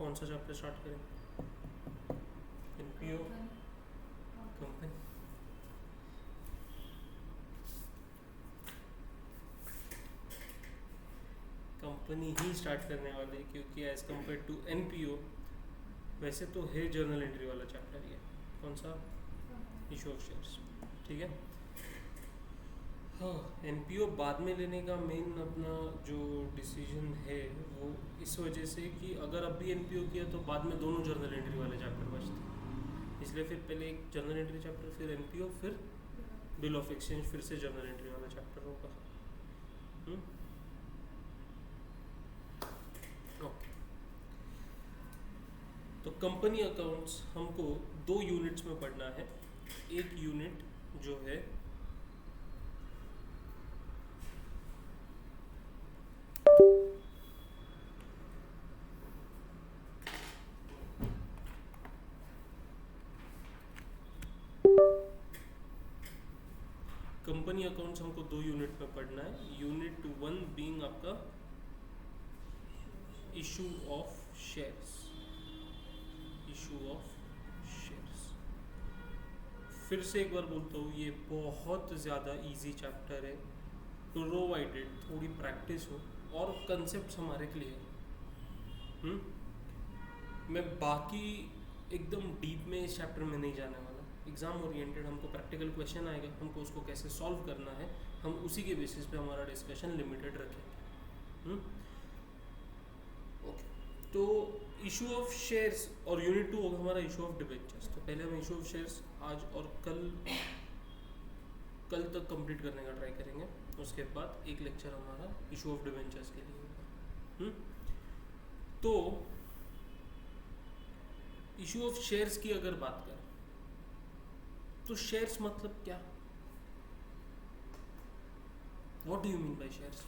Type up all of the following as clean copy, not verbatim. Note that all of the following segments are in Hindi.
कौन सा चैप्टर स्टार्ट करें? NPO, company. कंपनी ही स्टार्ट करने वाले हैं, क्योंकि एज कम्पेयर टू एनपीओ वैसे तो है जर्नल एंट्री वाला चैप्टर ये। कौन सा? Issue of shares. ठीक है। हाँ, एनपीओ बाद में लेने का मेन अपना जो डिसीजन है वो इस वजह से कि अगर अब भी एनपीओ किया तो बाद में दोनों जर्नल एंट्री वाले चैप्टर बचते हैं, इसलिए फिर पहले एक जर्नल एंट्री चैप्टर, फिर एनपीओ, फिर बिल ऑफ एक्सचेंज, फिर से जर्नल एंट्री वाला चैप्टर होगा। ओके। तो कंपनी अकाउंट्स हमको 2 यूनिट्स में पढ़ना है। एक यूनिट जो है कंपनी अकाउंट्स हमको 2 यूनिट में पढ़ना है। यूनिट 1 बीइंग आपका issue of shares. Issue of shares, फिर से एक बार बोलता हूँ, ये बहुत ज़्यादा इजी चैप्टर है, प्रोवाइडेड थोड़ी प्रैक्टिस हो और कंसेप्ट हमारे क्लियर। मैं बाकी एकदम डीप में इस चैप्टर में नहीं जाने वाला। एग्जाम ओरिएंटेड, हमको प्रैक्टिकल क्वेश्चन आएगा, हमको उसको कैसे सॉल्व करना है, हम उसी के बेसिस पे हमारा डिस्कशन लिमिटेड रखेंगे। ओके। तो इशू ऑफ शेयर्स और यूनिट 2 होगा हमारा इशू ऑफ डिबेंचर्स। तो पहले हम इशू ऑफ शेयर्स आज और कल तक कंप्लीट करने का ट्राई करेंगे। उसके बाद एक लेक्चर हमारा इशू ऑफ डिबेंचर्स के लिए होगा। तो इशू ऑफ शेयर्स की अगर बात करें तो शेयर्स मतलब क्या? What do you mean by shares?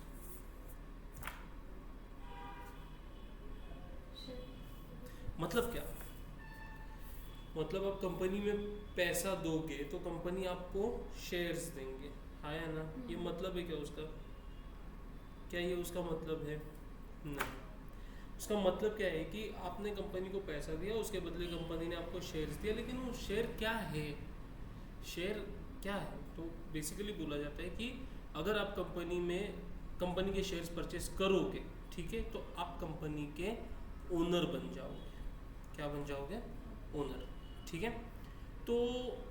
मतलब क्या? मतलब आप कंपनी में पैसा दोगे तो कंपनी आपको शेयर्स देंगे, हाँ या ना? ये मतलब है क्या उसका? क्या ये उसका मतलब है? नहीं। उसका मतलब क्या है कि आपने कंपनी को पैसा दिया, उसके बदले कंपनी ने आपको शेयर्स दिया, लेकिन वो शेयर क्या है? शेयर क्या है? तो बेसिकली बोला जाता है कि अगर आप कंपनी के शेयर्स परचेस करोगे, ठीक है, तो आप कंपनी के ओनर बन जाओगे। क्या बन जाओगे? ओनर। ठीक है। तो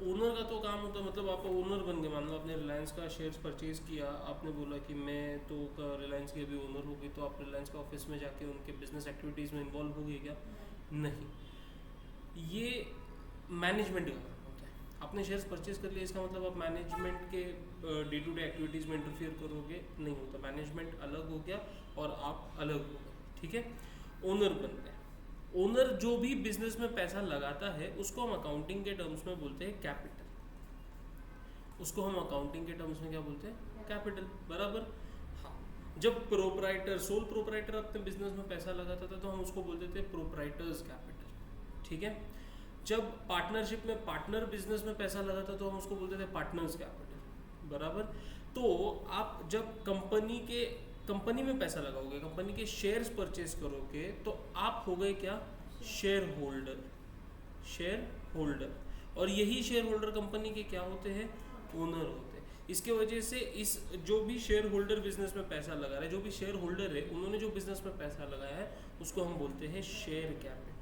ओनर का तो काम होता है, मतलब आप ओनर बन गए। मान लो आपने रिलायंस का शेयर्स परचेज किया, आपने बोला कि मैं तो रिलायंस की अभी ओनर हो गई, तो आप रिलायंस के ऑफिस में जाके उनके बिजनेस एक्टिविटीज़ में इन्वॉल्व हो गए क्या? नहीं। ये मैनेजमेंट का काम होता है। आपने शेयर्स परचेज कर लिया, इसका मतलब आप मैनेजमेंट के डे टू डे एक्टिविटीज़ में इंटरफियर करोगे? नहीं होता। मैनेजमेंट अलग हो गया और आप अलग हो गए। ठीक है। ओनर बन गए। ओनर जो भी बिजनेस में पैसा लगाता है उसको हम अकाउंटिंग के टर्म्स में बोलते हैं कैपिटल। उसको हम अकाउंटिंग के टर्म्स में क्या बोलते हैं? कैपिटल। बराबर। हाँ। जब सोल प्रोपराइटर अपने बिजनेस में पैसा लगाता था तो हम उसको बोलते थे प्रोपराइटर्स कैपिटल। ठीक है। जब पार्टनरशिप में पार्टनर बिजनेस में पैसा लगाता तो हम उसको बोलते थे पार्टनर्स कैपिटल। बराबर। तो आप जब कंपनी में पैसा लगाओगे, कंपनी के शेयर्स परचेज करोगे, तो आप हो गए क्या? Share holder. Share holder. और यही शेयर होल्डर कंपनी के क्या होते हैं? ओनर होते हैं। इसके वजह से इस जो भी शेयर होल्डर बिजनेस में पैसा लगा रहा है, जो भी शेयर होल्डर है, उन्होंने जो बिजनेस में पैसा लगाया है उसको हम बोलते हैं शेयर कैपिटल।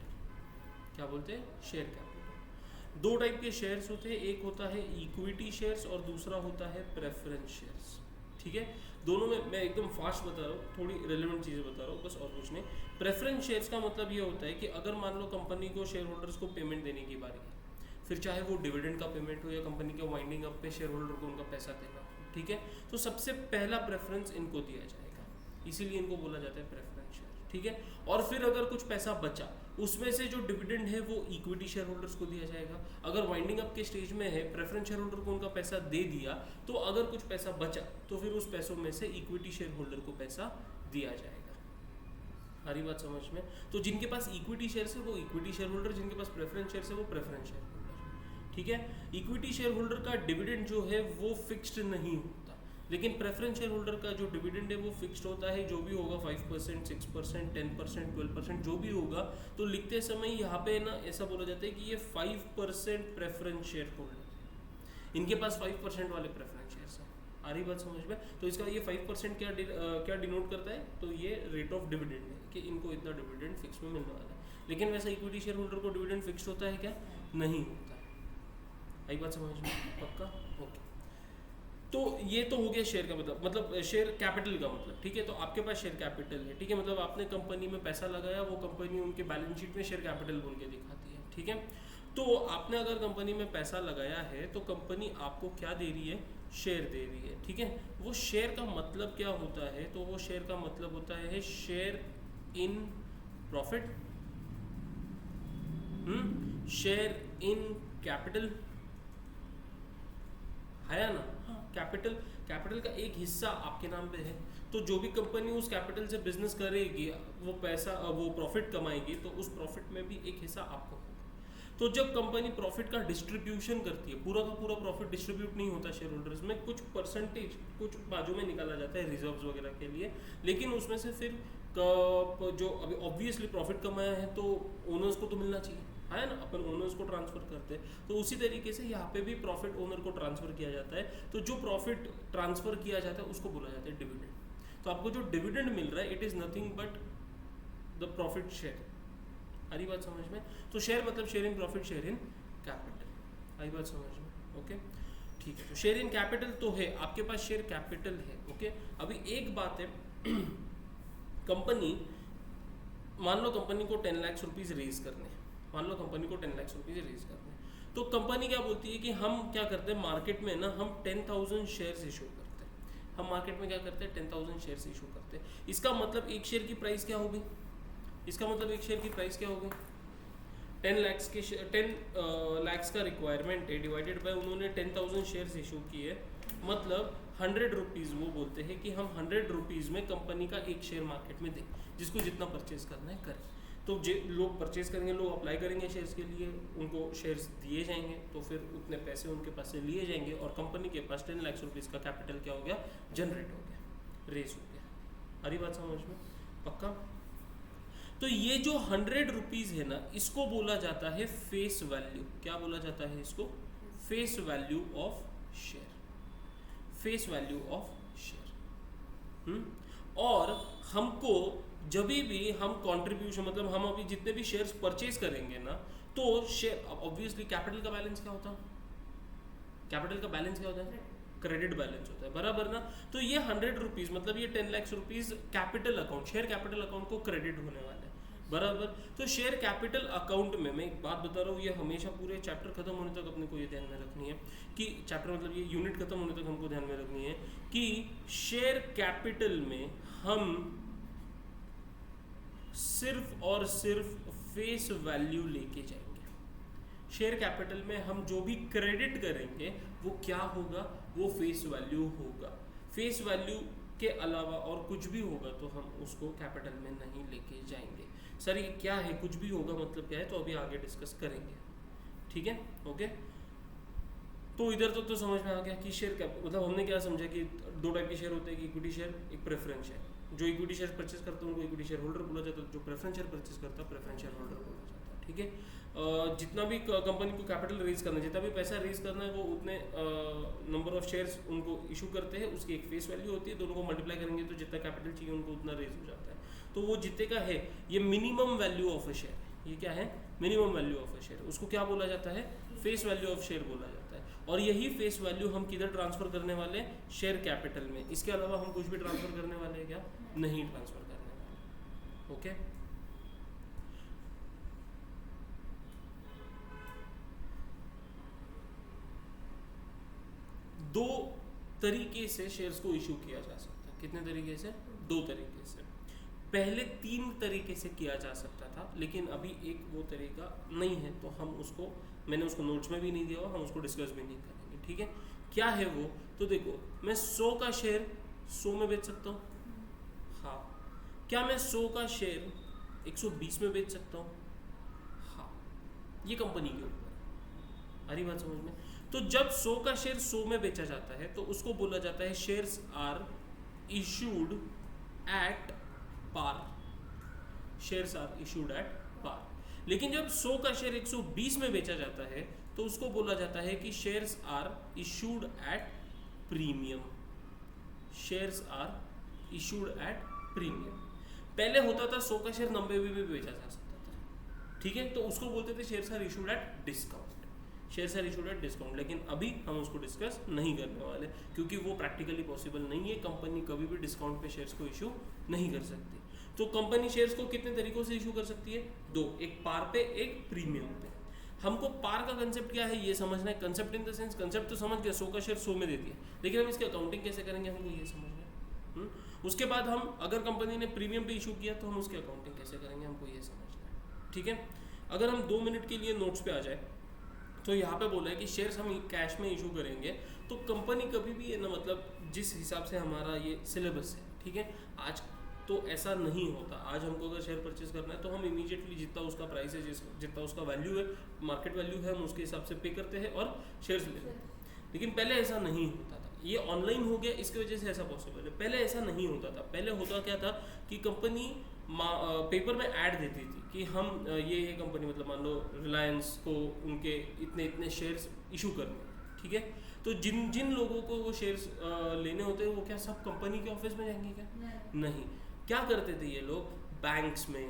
क्या बोलते हैं? Share capital. 2 टाइप के शेयर्स होते हैं, एक होता है इक्विटी शेयर्स और दूसरा होता है प्रेफरेंस शेयर्स। ठीक है। दोनों में मैं एकदम फास्ट बता रहा हूँ, थोड़ी रेलेवेंट चीज़ें बता रहा हूँ बस, और कुछ नहीं। प्रेफरेंस शेयर्स का मतलब ये होता है कि अगर मान लो कंपनी को शेयर होल्डर्स को पेमेंट देने की बारी है, फिर चाहे वो डिविडेंड का पेमेंट हो या कंपनी के वाइंडिंग अप पे शेयर होल्डर को उनका पैसा देना हो, ठीक है, तो सबसे पहला प्रेफरेंस इनको दिया जाएगा, इसीलिए इनको बोला जाता है प्रेफरेंस शेयर। ठीक है। और फिर अगर कुछ पैसा बचा, उसमें से जो डिविडेंड है वो इक्विटी शेयर होल्डर्स को दिया जाएगा। अगर वाइंडिंग अप के स्टेज में है, प्रेफरेंस शेयर होल्डर को उनका पैसा दे दिया, तो अगर कुछ पैसा बचा तो फिर उस पैसों में से इक्विटी शेयर होल्डर को पैसा दिया जाएगा। सारी बात समझ में? तो जिनके पास इक्विटी शेयर्स है वो इक्विटी शेयर होल्डर, जिनके पास प्रेफरेंस शेयर्स है वो प्रेफरेंस शेयर होल्डर। ठीक है। इक्विटी शेयर होल्डर का डिविडेंड जो है वो फिक्स्ड नहीं होता, लेकिन प्रेफरेंस शेयर होल्डर का जो डिविडेंड है वो फिक्स्ड होता है, जो भी होगा 5%, 6%, 10%, 12%, जो भी होगा। तो लिखते समय यहाँ पे ना ऐसा बोला जाता है कि ये 5% प्रेफरेंस शेयर होल्डर, इनके पास 5% वाले प्रेफरेंस शेयर्स हैं। आ रही बात समझ में? तो इसका ये 5% क्या डिनोट करता है, तो ये रेट ऑफ डिविडेंड है कि इनको इतना डिविडेंड फिक्स में मिलने वाला है। लेकिन वैसा इक्विटी शेयर होल्डर को डिविडेंड फिक्स होता है क्या? नहीं होता है। आई बात समझ में? पक्का? ओके। तो ये तो हो गया शेयर का मतलब शेयर कैपिटल का मतलब, ठीक है। तो आपके पास शेयर कैपिटल है, ठीक है, मतलब आपने कंपनी में पैसा लगाया, वो कंपनी उनके बैलेंस शीट में शेयर कैपिटल बोल के दिखाती है, ठीक है। तो आपने अगर कंपनी में पैसा लगाया है तो कंपनी आपको क्या दे रही है? शेयर दे रही है, ठीक है। वो शेयर का मतलब क्या होता है? तो वो शेयर का मतलब होता है share in profit, share in capital, है ना? हाँ, कैपिटल का एक हिस्सा आपके नाम पे है। तो जो भी कंपनी उस कैपिटल से बिजनेस करेगी, वो पैसा वो प्रॉफिट कमाएगी, तो उस प्रॉफिट में भी एक हिस्सा आपको होगा। तो जब कंपनी प्रॉफिट का डिस्ट्रीब्यूशन करती है, पूरा का पूरा प्रॉफिट डिस्ट्रीब्यूट नहीं होता शेयर होल्डर्स में, कुछ परसेंटेज कुछ बाजू में निकाला जाता है रिजर्व्स वगैरह के लिए, लेकिन उसमें से फिर जो अभी ऑब्वियसली प्रॉफिट कमाया है तो ओनर्स को तो मिलना चाहिए, है ना? अपन ओनर्स को ट्रांसफर करते हैं, तो उसी तरीके से यहाँ पे भी प्रॉफिट ओनर को ट्रांसफर किया जाता है। तो जो प्रॉफिट ट्रांसफर किया जाता है उसको बोला जाता है डिविडेंड। तो आपको जो डिविडेंड मिल रहा है, it is nothing but the profit share. आई बात समझ में? तो शेयर मतलब share in profit, share in capital. आई बात समझ में? ओके, ठीक है। तो शेयर इन कैपिटल तो है, आपके पास शेयर कैपिटल है, ओके। अभी एक बात है, कंपनी, मान लो कंपनी को 10 लाख रुपीज रेज करने, मान लो कंपनी को 10 लाख रुपीज रेज करने, तो कंपनी क्या बोलती है कि हम क्या करते हैं मार्केट में ना, हम 10,000 शेयर्स इशू करते हैं। हम मार्केट में क्या करते हैं? 10,000 शेयर्स इशू करते हैं। इसका मतलब एक शेयर की प्राइस क्या होगी? इसका मतलब एक शेयर की प्राइस क्या होगी? 10 लाख का रिक्वायरमेंट है, डिवाइडेड बाय उन्होंने 10,000 शेयर्स इशू किए, मतलब 100 रुपीज़। वो बोलते हैं कि हम 100 रुपीज़ में कंपनी का एक शेयर मार्केट में दें, जिसको जितना परचेज करना है करें। तो लोग परचेज करेंगे, लोग अप्लाई करेंगे शेयर्स के लिए, उनको शेयर्स दिए जाएंगे, तो फिर उतने पैसे उनके पास से लिए जाएंगे और कंपनी के पास 10 लाख रुपीज़ का कैपिटल क्या हो गया? जनरेट हो गया, रेज हो गया। अरे बात समझ में? पक्का? तो ये जो 100 रुपीज़ है ना, इसको बोला जाता है फेस वैल्यू। क्या बोला जाता है इसको? Face value of share, face value of share. और हमको जब भी हम कंट्रीब्यूशन, मतलब हम अभी जितने भी शेयर्स परचेज करेंगे ना, तो शेयर ऑब्वियसली कैपिटल का बैलेंस क्या होता है? कैपिटल का बैलेंस क्या होता है? क्रेडिट बैलेंस होता है, बराबर ना? तो ये 100 रुपीज़ मतलब ये 10 lakh rupees capital account, share capital account को क्रेडिट होने वाला है, बराबर। तो शेयर कैपिटल अकाउंट में मैं एक बात बता रहा हूँ, ये हमेशा पूरे चैप्टर खत्म होने तक अपने को ये ध्यान में रखनी है कि चैप्टर मतलब ये यूनिट खत्म होने तक हमको ध्यान में रखनी है कि शेयर कैपिटल में हम सिर्फ और सिर्फ फेस वैल्यू लेके जाएंगे। शेयर कैपिटल में हम जो भी क्रेडिट करेंगे वो क्या होगा? वो फेस वैल्यू होगा। फेस वैल्यू के अलावा और कुछ भी होगा तो हम उसको कैपिटल में नहीं लेके जाएंगे। सर ये क्या है कुछ भी होगा मतलब क्या है? तो अभी आगे डिस्कस करेंगे, ठीक है? ओके, तो इधर तो समझ में आ गया कि शेयर कैपिटल मतलब हमने क्या समझा कि दो टाइप के शेयर होते हैं, इक्विटी शेयर, एक प्रेफरेंस शेयर। जो इक्विटी शेयर परचेज करता है उनको इक्विटी शेयर होल्डर बोला जाता है, जो प्रेफरेंस शेयर परचेज करता है प्रेफरेंस शेयर होल्डर बोला जाता है, ठीक है? जितना भी कंपनी को कैपिटल रेज करना है, जितना भी पैसा रेज करना है, वो उतने नंबर ऑफ शेयर्स उनको इशू करते हैं, उसकी एक फेस वैल्यू होती है, दोनों को मल्टीप्लाई करेंगे तो जितना कैपिटल चाहिए उनको उतना रेज हो जाता है। तो वो जितने का है ये minimum value of a share, ये क्या है? Minimum value of a share. उसको क्या बोला जाता है? फेस वैल्यू ऑफ शेयर बोला जाता है। और यही फेस वैल्यू हम किधर ट्रांसफर करने वाले हैं? शेयर कैपिटल में। इसके अलावा हम कुछ भी ट्रांसफर करने वाले हैं क्या? नहीं ट्रांसफर करने वाले, ओके? दो तरीके से शेयर्स को इशू किया जा सकता है। कितने तरीके से? दो तरीके से। पहले 3 तरीके से किया जा सकता था, लेकिन अभी एक वो तरीका नहीं है, तो हम उसको, मैंने उसको नोट्स में भी नहीं दिया और हम उसको डिस्कस भी नहीं करेंगे, ठीक है? क्या है वो? तो देखो, मैं 100 का शेयर 100 में बेच सकता हूँ, हाँ। क्या मैं 100 का शेयर 120 में बेच सकता हूँ? हाँ। ये कंपनी के ऊपर, अरे बात समझ में? तो जब 100 का शेयर 100 में बेचा जाता है तो उसको बोला जाता है shares are issued at par, shares are issued at par. लेकिन जब 100 का शेयर 120 में बेचा जाता है तो उसको बोला जाता है कि shares are issued at premium, shares are issued at premium. पहले होता था 100 का शेयर 90 में भी बेचा जा सकता था, ठीक है, तो उसको बोलते थे shares are issued at discount, shares are issued at discount. लेकिन अभी हम उसको डिस्कस नहीं करने वाले क्योंकि वो प्रैक्टिकली पॉसिबल नहीं है, कंपनी कभी भी डिस्काउंट पे शेयर्स को इशू नहीं कर सकती। तो कंपनी शेयर्स को कितने तरीकों से इशू कर सकती है? दो, एक पार पे, एक प्रीमियम पे। हमको पार का कंसेप्ट क्या है ये समझना है, concept in the sense concept तो समझ गया, 100 का शेयर 100 में दे दिया, लेकिन हम इसकी अकाउंटिंग कैसे करेंगे हमको ये समझना है। उसके बाद हम अगर कंपनी ने प्रीमियम पे इशू किया तो हम उसकी अकाउंटिंग कैसे करेंगे हमको ये समझना है, ठीक है। अगर हम 2 मिनट के लिए नोट्स पे आ जाए तो यहाँ पे बोला है कि शेयर्स हम कैश में इशू करेंगे तो कंपनी कभी भी है ना, मतलब जिस हिसाब से हमारा ये सिलेबस है, ठीक है, आज तो ऐसा नहीं होता। आज हमको अगर शेयर परचेज करना है तो हम इमीडिएटली जितना उसका प्राइस है, जितना उसका वैल्यू है, मार्केट वैल्यू है, हम उसके हिसाब से पे करते हैं और शेयर्स लेते हैं। लेकिन पहले ऐसा नहीं होता था, ये ऑनलाइन हो गया इसकी वजह से ऐसा पॉसिबल है। पहले ऐसा नहीं होता था। पहले होता क्या था कि कंपनी पेपर में ऐड देती थी कि हम ये कंपनी, मतलब मान लो रिलायंस को उनके इतने इतने शेयर्स इशू करने, ठीक है, तो जिन जिन लोगों को वो शेयर्स लेने होते हैं वो क्या सब कंपनी के ऑफिस में जाएंगे क्या? नहीं। क्या करते थे ये लोग? बैंक्स में,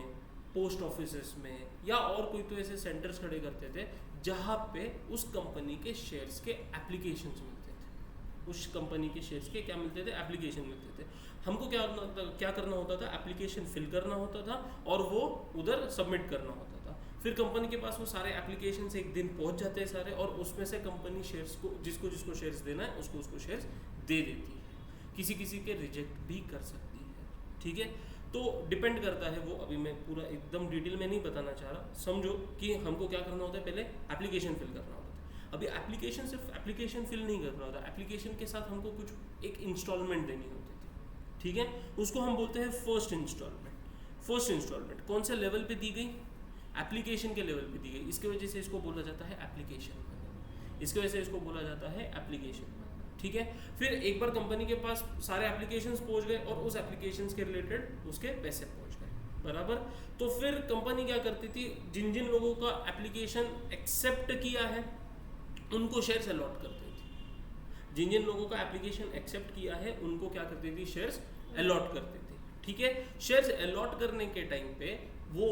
पोस्ट ऑफिस में या और कोई तो ऐसे सेंटर्स खड़े करते थे जहाँ पे उस कंपनी के शेयर्स के एप्लीकेशंस मिलते थे। उस कंपनी के शेयर्स के क्या मिलते थे? एप्लीकेशन मिलते थे। हमको क्या करना होता था? एप्लीकेशन फिल करना होता था और वो उधर सबमिट करना होता था। फिर कंपनी के पास वो सारे एप्लीकेशन से एक दिन पहुंच जाते हैं सारे, और उसमें से कंपनी शेयर्स को जिसको जिसको शेयर्स देना है उसको शेयर्स दे देती है। किसी किसी के रिजेक्ट भी कर सकती है, ठीक है। तो डिपेंड करता है वो, अभी मैं पूरा एकदम डिटेल में नहीं बताना चाह रहा। समझो कि हमको क्या करना होता है, पहले एप्लीकेशन फिल करना होता है। अभी एप्लीकेशन सिर्फ एप्लीकेशन फिल नहीं करना होता, एप्लीकेशन के साथ हमको कुछ एक इंस्टॉलमेंट देनी होती थी, ठीक है, उसको हम बोलते हैं फर्स्ट इंस्टॉलमेंट। फर्स्ट इंस्टॉलमेंट कौन से लेवल पे दी गई? एप्लीकेशन के लेवल पे दी गई, इसकी वजह से इसको बोला जाता है एप्लीकेशन मनी, इसकी वजह से इसको बोला जाता है एप्लीकेशन मनी, ठीक है। फिर एक बार कंपनी के पास सारे एप्लीकेशंस पहुंच गए और उस एप्लीकेशंस के रिलेटेड उसके पैसे पहुंच गए, बराबर। तो फिर कंपनी क्या करती थी, जिन जिन लोगों का एप्लीकेशन एक्सेप्ट किया है उनको शेयर्स अलॉट करती थी। जिन जिन लोगों का एप्लीकेशन एक्सेप्ट किया है उनको क्या करती थी? शेयर्स अलॉट करती थी, ठीक है। शेयर्स अलॉट करने के टाइम पे वो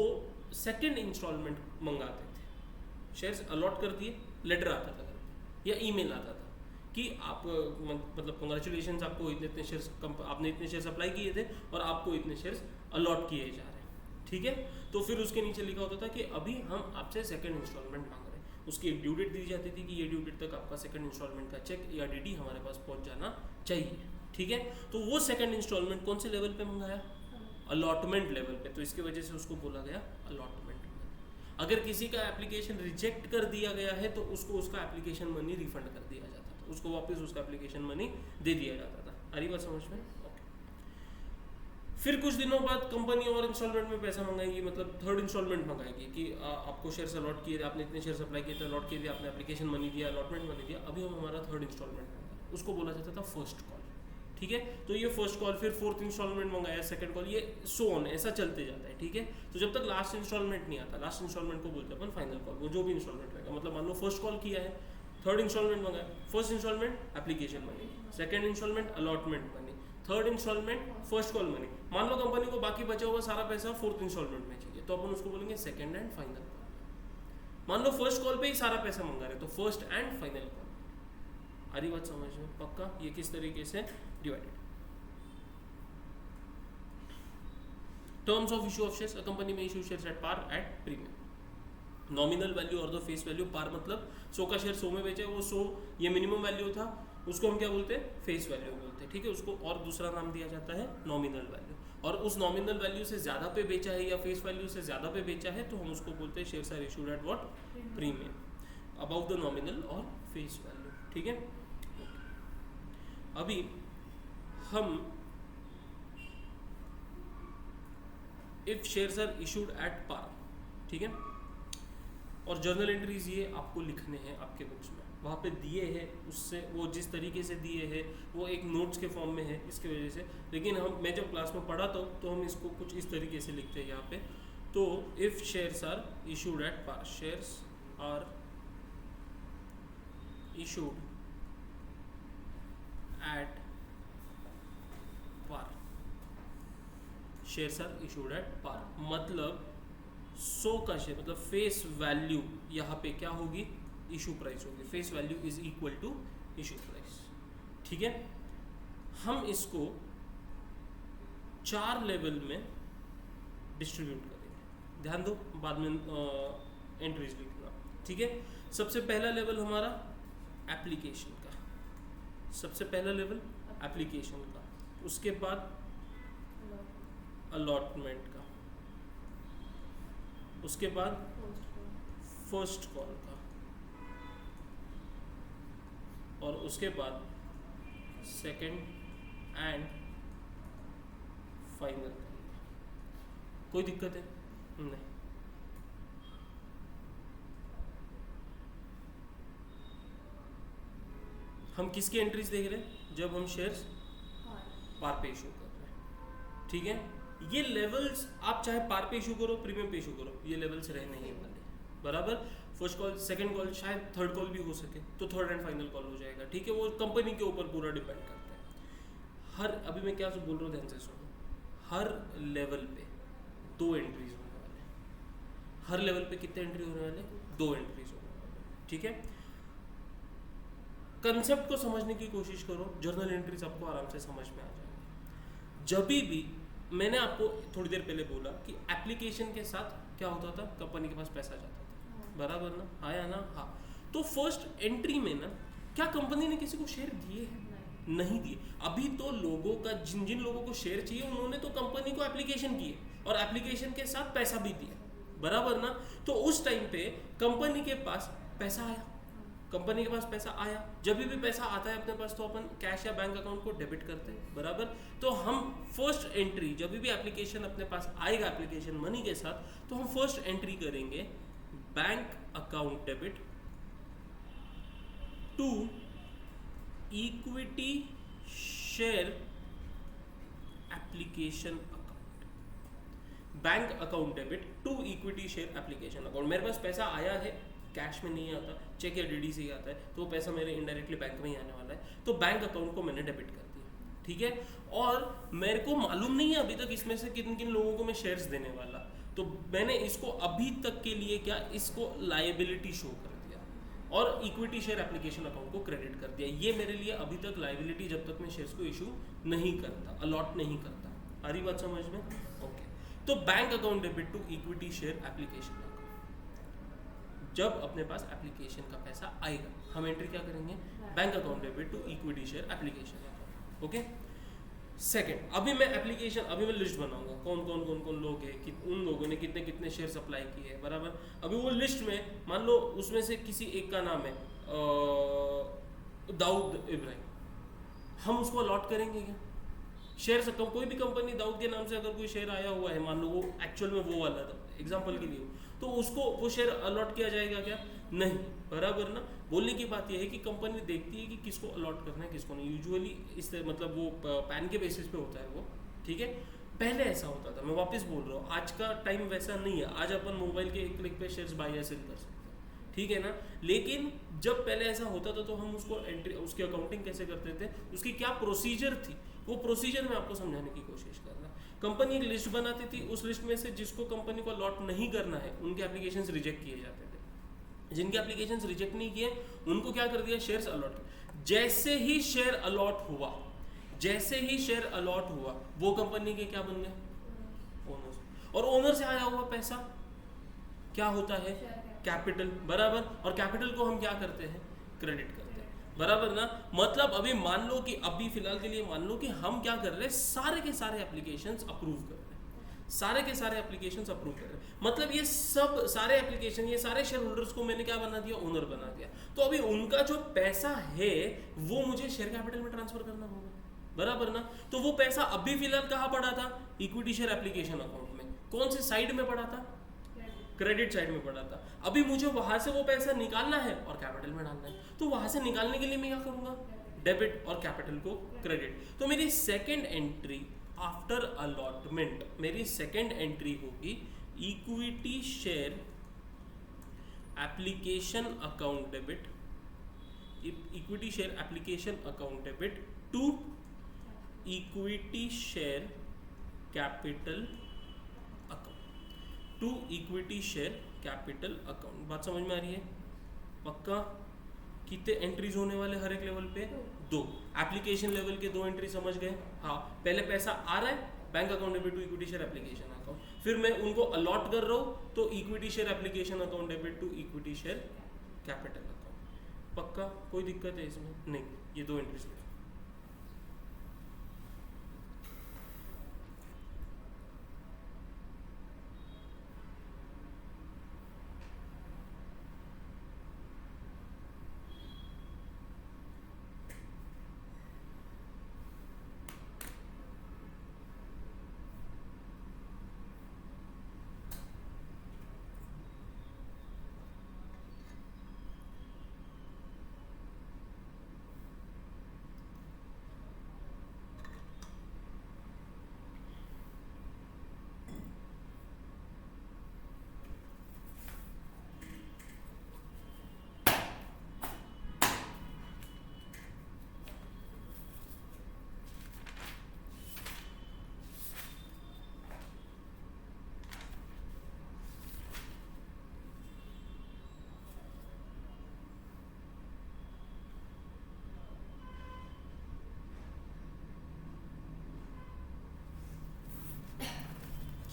सेकंड इंस्टॉलमेंट मंगाते थे। शेयर्स अलॉट कर दिए, लेटर आता था या ईमेल आता था कि आप मतलब कंग्रेचुलेशन, आपको इतने इतने शेयर्स, आपने इतने शेयर्स अप्लाई किए थे और आपको इतने शेयर्स अलॉट किए जा रहे हैं, ठीक है। तो फिर उसके नीचे लिखा होता था कि अभी हम आपसे सेकंड इंस्टॉलमेंट मांग रहे हैं। उसकी एक ड्यू डेट दी जाती थी कि ये ड्यू डेट तक आपका सेकंड इंस्टॉलमेंट का चेक या डीडी हमारे पास पहुंच जाना चाहिए, ठीक है। तो वो सेकंड इंस्टॉलमेंट कौन से लेवल पे मंगाया? अलॉटमेंट लेवल पे, तो इसकी वजह से उसको बोला गया अलॉटमेंट मनी। अगर किसी का एप्लीकेशन रिजेक्ट कर दिया गया है तो उसको उसका एप्लीकेशन मनी रिफंड कर दिया जाता था, उसको वापस उसका एप्लीकेशन मनी दे दिया जाता था। आ रही बात समझ में? ओके। फिर कुछ दिनों बाद कंपनी और इंस्टॉलमेंट में पैसा मंगाएगी, मतलब थर्ड इंस्टॉलमेंट मंगाएगी कि आपको शेयर्स अलॉट किए थे, आपने इतने शेयर्स अप्लाई किए थे, अलॉट किए थे, आपने एप्लीकेशन मनी दिया, अलॉटमेंट मनी दिया, अभी हम हमारा थर्ड इंस्टॉलमेंट, उसको बोला जाता था फर्स्ट कॉल, ठीक है। तो ये फर्स्ट कॉल, फिर फोर्थ इंस्टॉलमेंट मंगाया, सेकंड कॉल, ये सो ऑन, ऐसा चलते जाता है, ठीक है। तो जब तक लास्ट इंस्टॉलमेंट नहीं आता, लास्ट इंस्टॉलमेंट को बोलते हैं अपन फाइनल कॉल, वो जो भी इंस्टॉलमेंट रहेगा। मतलब मान लो फर्स्ट कॉल किया है, थर्ड इंस्टॉलमेंट मंगाया, first installment application money, second installment allotment money, third installment first call money. मान लो कंपनी को बाकी बचा हुआ सारा पैसा फोर्थ इंस्टॉलमेंट में चाहिए, तो अपन उसको बोलेंगे सेकंड एंड फाइनल कॉल। मान लो फर्स्ट कॉल पे ही सारा पैसा मंगा रहे तो फर्स्ट एंड फाइनल कॉल। आ रही बात समझ में? पक्का? ये किस तरीके से divided. Terms of issue of shares, a company में issue shares at par at premium. Nominal value और द फेस वैल्यू। पार मतलब 100 का शेयर 100 में बेचे, वो 100 ये मिनिमम वैल्यू था, उसको हम क्या बोलते हैं? फेस वैल्यू बोलते हैं, ठीक है। उसको और दूसरा नाम दिया जाता है नॉमिनल वैल्यू। और उस नॉमिनल वैल्यू से ज़्यादा पे बेचा है या फेस वैल्यू से ज़्यादा पे बेचा है तो हम उसको बोलते हैं shares are issued at what? Premium, about the nominal और फेस वैल्यू, ठीक है। अभी हम if shares are issued at par, ठीक है, और जर्नल एंट्रीज ये आपको लिखने हैं आपके बुक्स में, वहाँ पे दिए हैं, उससे वो जिस तरीके से दिए हैं वो एक नोट्स के फॉर्म में है इसके वजह से, लेकिन मैं जब क्लास में पढ़ाता हूँ तो हम इसको कुछ इस तरीके से लिखते हैं यहाँ पे। तो if shares are issued at par, shares are issued at par, shares are issued at par मतलब 100 का शेयर मतलब फेस वैल्यू यहाँ पे क्या होगी, इशू प्राइस होगी। Face value is equal to issue price. ठीक है, हम इसको 4 लेवल में डिस्ट्रीब्यूट करेंगे, ध्यान दो, बाद में एंट्रीज लिखना। ठीक है, सबसे पहला लेवल हमारा एप्लीकेशन का, सबसे पहला लेवल एप्लीकेशन का, उसके बाद अलॉटमेंट का, उसके बाद फर्स्ट कॉल का, और उसके बाद सेकंड एंड फाइनल कॉल का। कोई दिक्कत है? नहीं। हम किसकी एंट्रीज देख रहे हैं? जब हम शेयर्स पार पे इशू कर रहे हैं। ठीक है, ये लेवल्स आप चाहे पार पे इशू करो, प्रीमियम पे इशू करो, ये लेवल्स रहने ही वाले, बराबर। फर्स्ट कॉल, सेकंड कॉल, शायद थर्ड कॉल भी हो सके तो थर्ड एंड फाइनल कॉल हो जाएगा। ठीक है, वो कंपनी के ऊपर पूरा डिपेंड करता है। हर, अभी मैं क्या बोल रहा हूँ ध्यान से सुनो, हर लेवल पे 2 एंट्रीज होने वाले, हर लेवल पे कितने एंट्री होने वाले? 2 एंट्रीज होने वाले। ठीक है, कंसेप्ट को समझने की कोशिश करो, जर्नल एंट्रीज आपको आराम से समझ में आ जाएगी। जब भी मैंने आपको थोड़ी देर पहले बोला कि एप्लीकेशन के साथ क्या होता था, कंपनी के पास पैसा जाता था, बराबर ना, आया ना? हाँ। तो फर्स्ट एंट्री में ना क्या कंपनी ने किसी को शेयर दिए हैं? नहीं दिए। अभी तो लोगों का, जिन जिन लोगों को शेयर चाहिए उन्होंने तो कंपनी को एप्लीकेशन किए और एप्लीकेशन के साथ पैसा भी दिया, बराबर ना। तो उस टाइम पे कंपनी के पास पैसा आया, कंपनी के पास पैसा आया। जब भी पैसा आता है अपने पास तो अपन कैश या बैंक अकाउंट को डेबिट करते हैं, बराबर। तो हम फर्स्ट एंट्री, जब भी एप्लीकेशन अपने पास आएगा एप्लीकेशन मनी के साथ, तो हम फर्स्ट एंट्री करेंगे bank account debit to equity share application account, bank account debit to equity share application account. मेरे पास पैसा आया है, कैश में नहीं आता, चेक या डीडी से ही आता है, तो वो पैसा मेरे इनडायरेक्टली बैंक में ही आने वाला है, तो बैंक अकाउंट को मैंने डेबिट कर दिया। ठीक है, और मेरे को मालूम नहीं है अभी तक इसमें से किन किन लोगों को मैं शेयर्स देने वाला, तो मैंने इसको अभी तक के लिए क्या, इसको लायबिलिटी शो कर दिया और इक्विटी शेयर एप्लीकेशन अकाउंट को क्रेडिट कर दिया। ये मेरे लिए अभी तक लायबिलिटी, जब तक मैं शेयर्स को इशू नहीं करता, अलॉट नहीं करता। आ रही बात समझ में? ओके। तो bank account debit to equity share application account, जब अपने पास एप्लीकेशन का पैसा आएगा हम एंट्री क्या करेंगे? Bank account debit to equity share application account. Okay. Second, अभी मैं एप्लीकेशन, अभी मैं लिस्ट बनाऊंगा कौन कौन लोग हैं, कि उन लोगों ने कितने कितने शेयर्स अप्लाई किए हैं, बराबर। अभी वो लिस्ट में मान लो उसमें से किसी एक का नाम है दाऊद इब्राहिम, हम उसको अलॉट करेंगे क्या शेयर? सकता हूँ कोई भी कंपनी दाऊद के नाम से अगर कोई शेयर आया हुआ है, मान लो वो एक्चुअल में वो वाला था, एग्जांपल के लिए, तो उसको वो शेयर अलॉट किया जाएगा क्या? नहीं, बराबर ना। बोलने की बात यह है कि कंपनी देखती है कि किसको अलॉट करना है किसको नहीं। यूजुअली इस तरह, मतलब वो पैन के बेसिस पे होता है वो। ठीक है, पहले ऐसा होता था, मैं वापस बोल रहा हूँ, आज का टाइम वैसा नहीं है। आज अपन मोबाइल के एक क्लिक पे शेयर्स बाय या सेल कर सकते हैं, ठीक है ना। लेकिन जब पहले ऐसा होता था तो हम उसको एंट्री, उसकी अकाउंटिंग कैसे करते थे, उसकी क्या प्रोसीजर थी, वो प्रोसीजर में आपको समझाने की कोशिश कर रहा। कंपनी एक लिस्ट बनाती थी, उस लिस्ट में से जिसको कंपनी को अलॉट नहीं करना है उनके एप्लीकेशंस रिजेक्ट किए जाते थे। जिनके एप्लीकेशंस रिजेक्ट नहीं किए उनको क्या कर दिया? Shares allot. जैसे ही शेयर अलॉट हुआ, जैसे ही शेयर अलॉट हुआ, वो कंपनी के क्या बन गए? ओनर्स। और ओनर से आया हुआ पैसा क्या होता है? कैपिटल, बराबर। और कैपिटल को हम क्या करते हैं? क्रेडिट करते हैं, बराबर ना। मतलब अभी मान लो कि, अभी फिलहाल के लिए मान लो कि हम क्या कर रहे हैं, सारे के सारे एप्लीकेशंस अप्रूव कर रहे हैं, सारे के सारे एप्लीकेशंस अप्रूव कर रहे हैं। मतलब ये सब सारे एप्लीकेशन, ये सारे शेयर होल्डर्स को मैंने क्या बना दिया? ओनर बना दिया। तो अभी उनका जो पैसा है वो मुझे शेयर कैपिटल में ट्रांसफर करना होगा, बराबर ना। तो वो पैसा अभी फिलहाल कहाँ पड़ा था? इक्विटी शेयर एप्लीकेशन अकाउंट में। कौन से साइड में पड़ा था? क्रेडिट साइड में पड़ा था। अभी मुझे वहां से वो पैसा निकालना है और कैपिटल में डालना है, तो वहां से निकालने के लिए मैं क्या करूंगा, डेबिट और कैपिटल को क्रेडिट। तो मेरी सेकेंड एंट्री आफ्टर अलॉटमेंट, मेरी सेकेंड एंट्री होगी equity share application account debit, equity share application account debit to equity share capital account, to equity share capital account. बात समझ में आ रही है? पक्का? कितने एंट्रीज होने वाले हर एक लेवल पे? 2। एप्लीकेशन लेवल के 2 एंट्री समझ गए? हाँ, पहले पैसा आ रहा है bank account debit to equity share application account, फिर मैं उनको अलॉट कर रहा हूँ तो equity share application account debit to equity share capital account. पक्का? कोई दिक्कत है इसमें? नहीं, ये 2 एंट्रीज।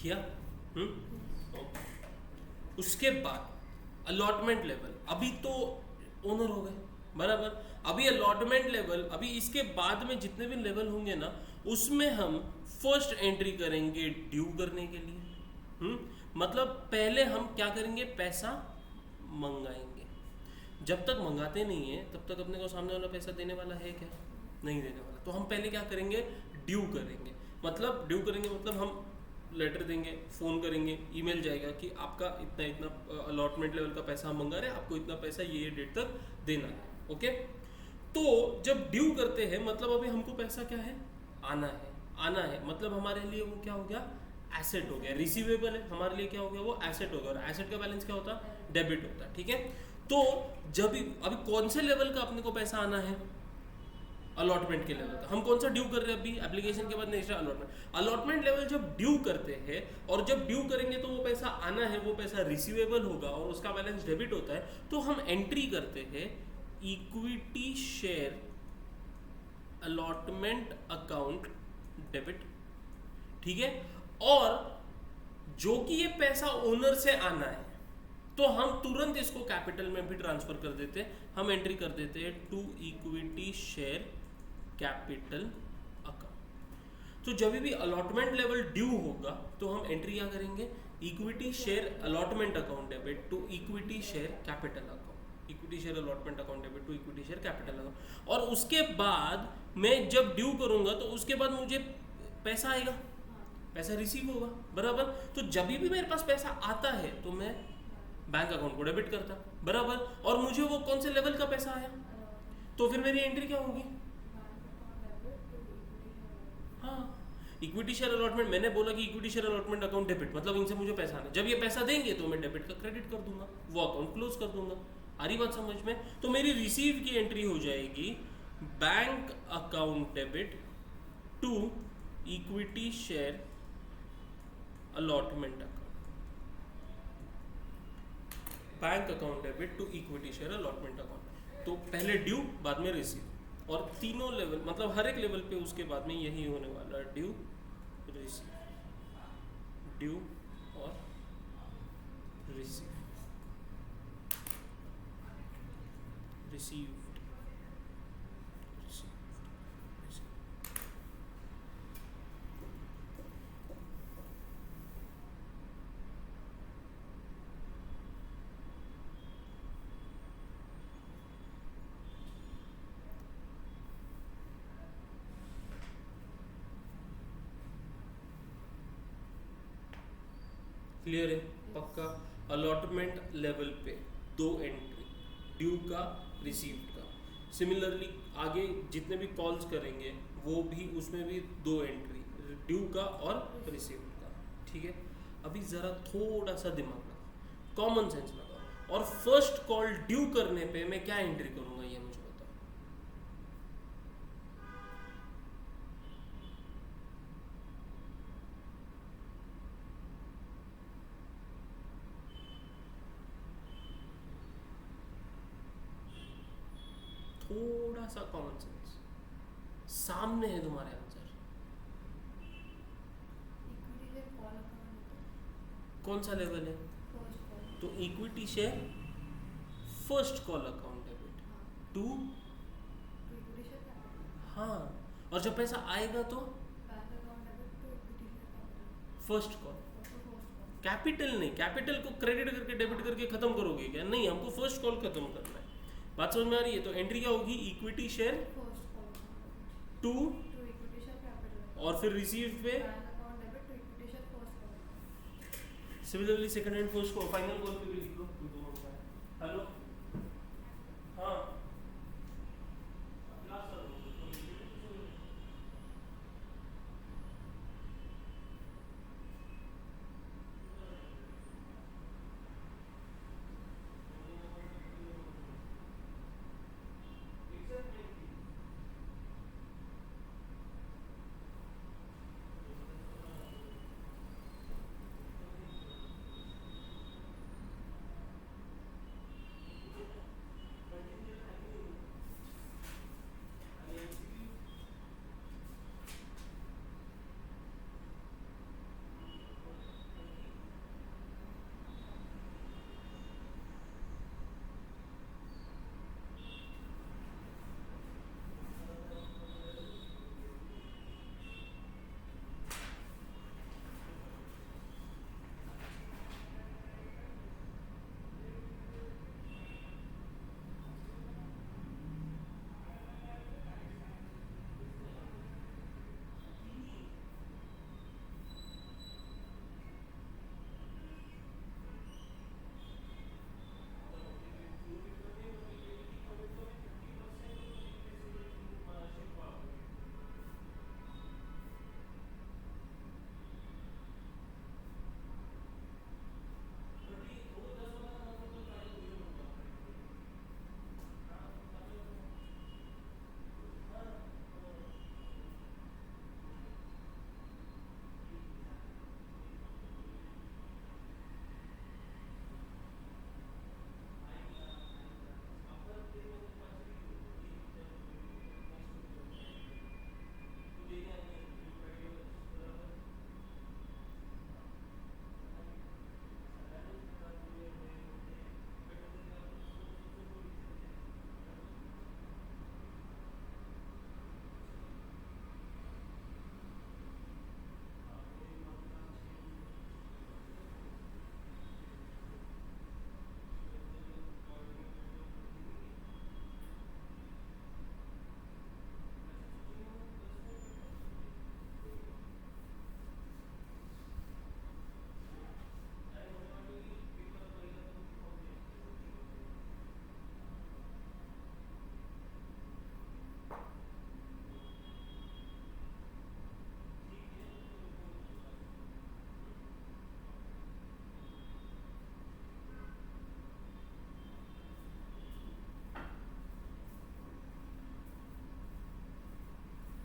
किया? उसके बाद अलॉटमेंट लेवल, अभी तो ओनर हो गए, बराबर। अभी अलॉटमेंट लेवल, अभी इसके बाद में जितने भी लेवल होंगे ना, उसमें हम फर्स्ट एंट्री करेंगे ड्यू करने के लिए। मतलब पहले हम क्या करेंगे, पैसा मंगाएंगे। जब तक मंगाते नहीं है तब तक अपने को सामने वाला पैसा देने वाला है क्या? नहीं देने वाला। तो हम पहले क्या करेंगे, ड्यू करेंगे। मतलब ड्यू करेंगे मतलब हम लेटर देंगे, फ़ोन करेंगे, ईमेल जाएगा कि आपका इतना इतना अलॉटमेंट लेवल का पैसा हम मंगा रहे हैं, आपको इतना पैसा ये डेट तक देना है। ओके, तो जब ड्यू करते हैं मतलब अभी हमको पैसा क्या है, आना है। आना है मतलब हमारे लिए वो क्या हो गया, एसेट हो गया। रिसीवेबल है, हमारे लिए क्या हो गया, वो एसेट हो गया। और एसेट का बैलेंस क्या होता है, डेबिट होता है। ठीक है, तो जब अभी कौन से लेवल का अपने को पैसा आना है, अलॉटमेंट के लेवल का। हम कौन सा ड्यू कर रहे हैं अभी, एप्लीकेशन के बाद नेक्स्ट अलॉटमेंट। अलॉटमेंट लेवल जब ड्यू करते हैं और जब ड्यू करेंगे तो वो पैसा आना है, वो पैसा रिसीवेबल होगा और उसका बैलेंस डेबिट होता है, तो हम एंट्री करते हैं equity share allotment account debit. ठीक है, और जो कि ये पैसा ओनर से आना है तो हम तुरंत इसको कैपिटल में भी ट्रांसफर कर देते हैं। हम एंट्री कर देते हैं to equity share capital account. तो जब भी अलॉटमेंट लेवल ड्यू होगा तो हम एंट्री क्या करेंगे, equity share allotment account debit to equity share capital account, equity share allotment account debit to equity share capital account. और उसके बाद मैं जब ड्यू करूंगा तो उसके बाद मुझे पैसा आएगा, पैसा रिसीव होगा, बराबर। तो जब भी मेरे पास पैसा आता है तो मैं बैंक अकाउंट को डेबिट करता, बराबर। और मुझे वो कौन से लेवल का पैसा आया, तो फिर मेरी एंट्री क्या होगी, हाँ, इक्विटी शेयर अलॉटमेंट। मैंने बोला कि equity share allotment account debit मतलब इनसे मुझे पैसा आना, जब ये पैसा देंगे तो मैं डेबिट का क्रेडिट कर दूंगा, वो अकाउंट क्लोज कर दूंगा। आ रही बात समझ में? तो मेरी रिसीव की एंट्री हो जाएगी bank account debit to equity share allotment account, bank account debit to equity share allotment account. तो पहले ड्यू, बाद में रिसीव, और तीनों लेवल मतलब हर एक लेवल पे उसके बाद में यही होने वाला है, ड्यू, रिसीव, ड्यू और रिसीव, रिसीव्ड, क्लियर है? पक्का? अलॉटमेंट लेवल पे 2 एंट्री, ड्यू का, रिसीव्ड का। सिमिलरली आगे जितने भी कॉल्स करेंगे वो भी उसमें भी 2 एंट्री, ड्यू का और रिसीव्ड का। ठीक है, अभी ज़रा थोड़ा सा दिमाग लगाओ, कॉमन सेंस लगाओ, और फर्स्ट कॉल ड्यू करने पे मैं क्या एंट्री करूँगा ये मुझे बताओ। थोड़ा सा कॉमन सेंस, सामने है तुम्हारे आंसर। कौन सा लेवल है? तो equity share first call account debit to, हाँ, और जब पैसा आएगा तो फर्स्ट कॉल। कैपिटल नहीं, कैपिटल को क्रेडिट करके डेबिट करके खत्म करोगे क्या? नहीं, हमको फर्स्ट कॉल खत्म करना है। बात समझ में आ रही है? तो एंट्री क्या होगी? इक्विटी शेयर टू, और फिर रिसीव पे सिमिलरली सेकंड एंड फर्स्ट को फाइनल कॉल पे भी लिख लो दोनों का। हेलो, हाँ,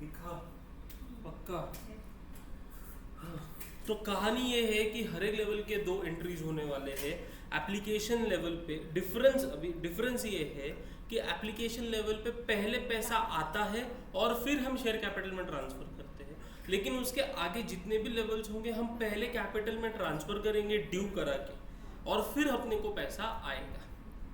लिखा पक्का। हाँ। तो कहानी ये है कि हर एक लेवल के 2 एंट्रीज होने वाले हैं। एप्लीकेशन लेवल पे डिफरेंस ये है कि एप्लीकेशन लेवल पे पहले पैसा आता है और फिर हम शेयर कैपिटल में ट्रांसफर करते हैं, लेकिन उसके आगे जितने भी लेवल्स होंगे हम पहले कैपिटल में ट्रांसफर करेंगे ड्यू करा के, और फिर अपने को पैसा आएगा।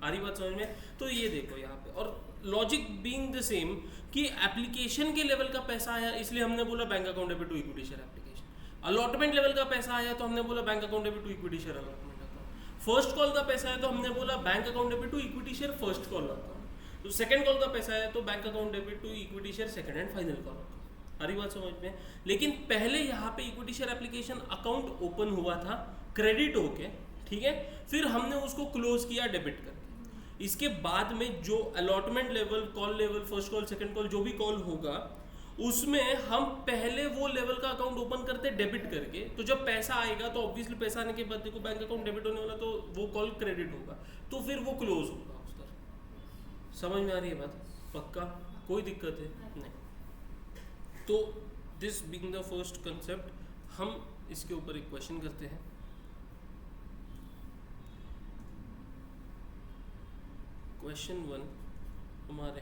आ रही बात समझ में? तो ये देखो यहाँ पे, और लॉजिक बीइंग द सेम कि एप्लीकेशन के लेवल का पैसा आया इसलिए हमने बोला bank account debit to equity share application. Allotment level का पैसा आया तो हमने बोला bank account debit to equity share allotment account. First call का पैसा आया तो हमने बोला bank account debit to equity share first call account. तो सेकंड कॉल का पैसा आया तो bank account debit to equity share second and final call account. हरी बात समझ में? लेकिन पहले यहाँ पे equity share application account open हुआ था क्रेडिट होके, ठीक है, फिर हमने उसको क्लोज किया डेबिट करके। इसके बाद में जो allotment level, call level, first call, second call, जो भी कॉल होगा उसमें हम पहले वो लेवल का अकाउंट ओपन करते डेबिट करके। तो जब पैसा आएगा तो ऑब्वियसली पैसा आने के बाद देखो बैंक अकाउंट डेबिट होने वाला, तो वो कॉल क्रेडिट होगा, तो फिर वो क्लोज होगा उस तरह। समझ में आ रही है बात? पक्का? कोई दिक्कत है नहीं? तो this being the first concept, हम इसके ऊपर एक क्वेश्चन करते हैं। क्वेश्चन 1 हमारे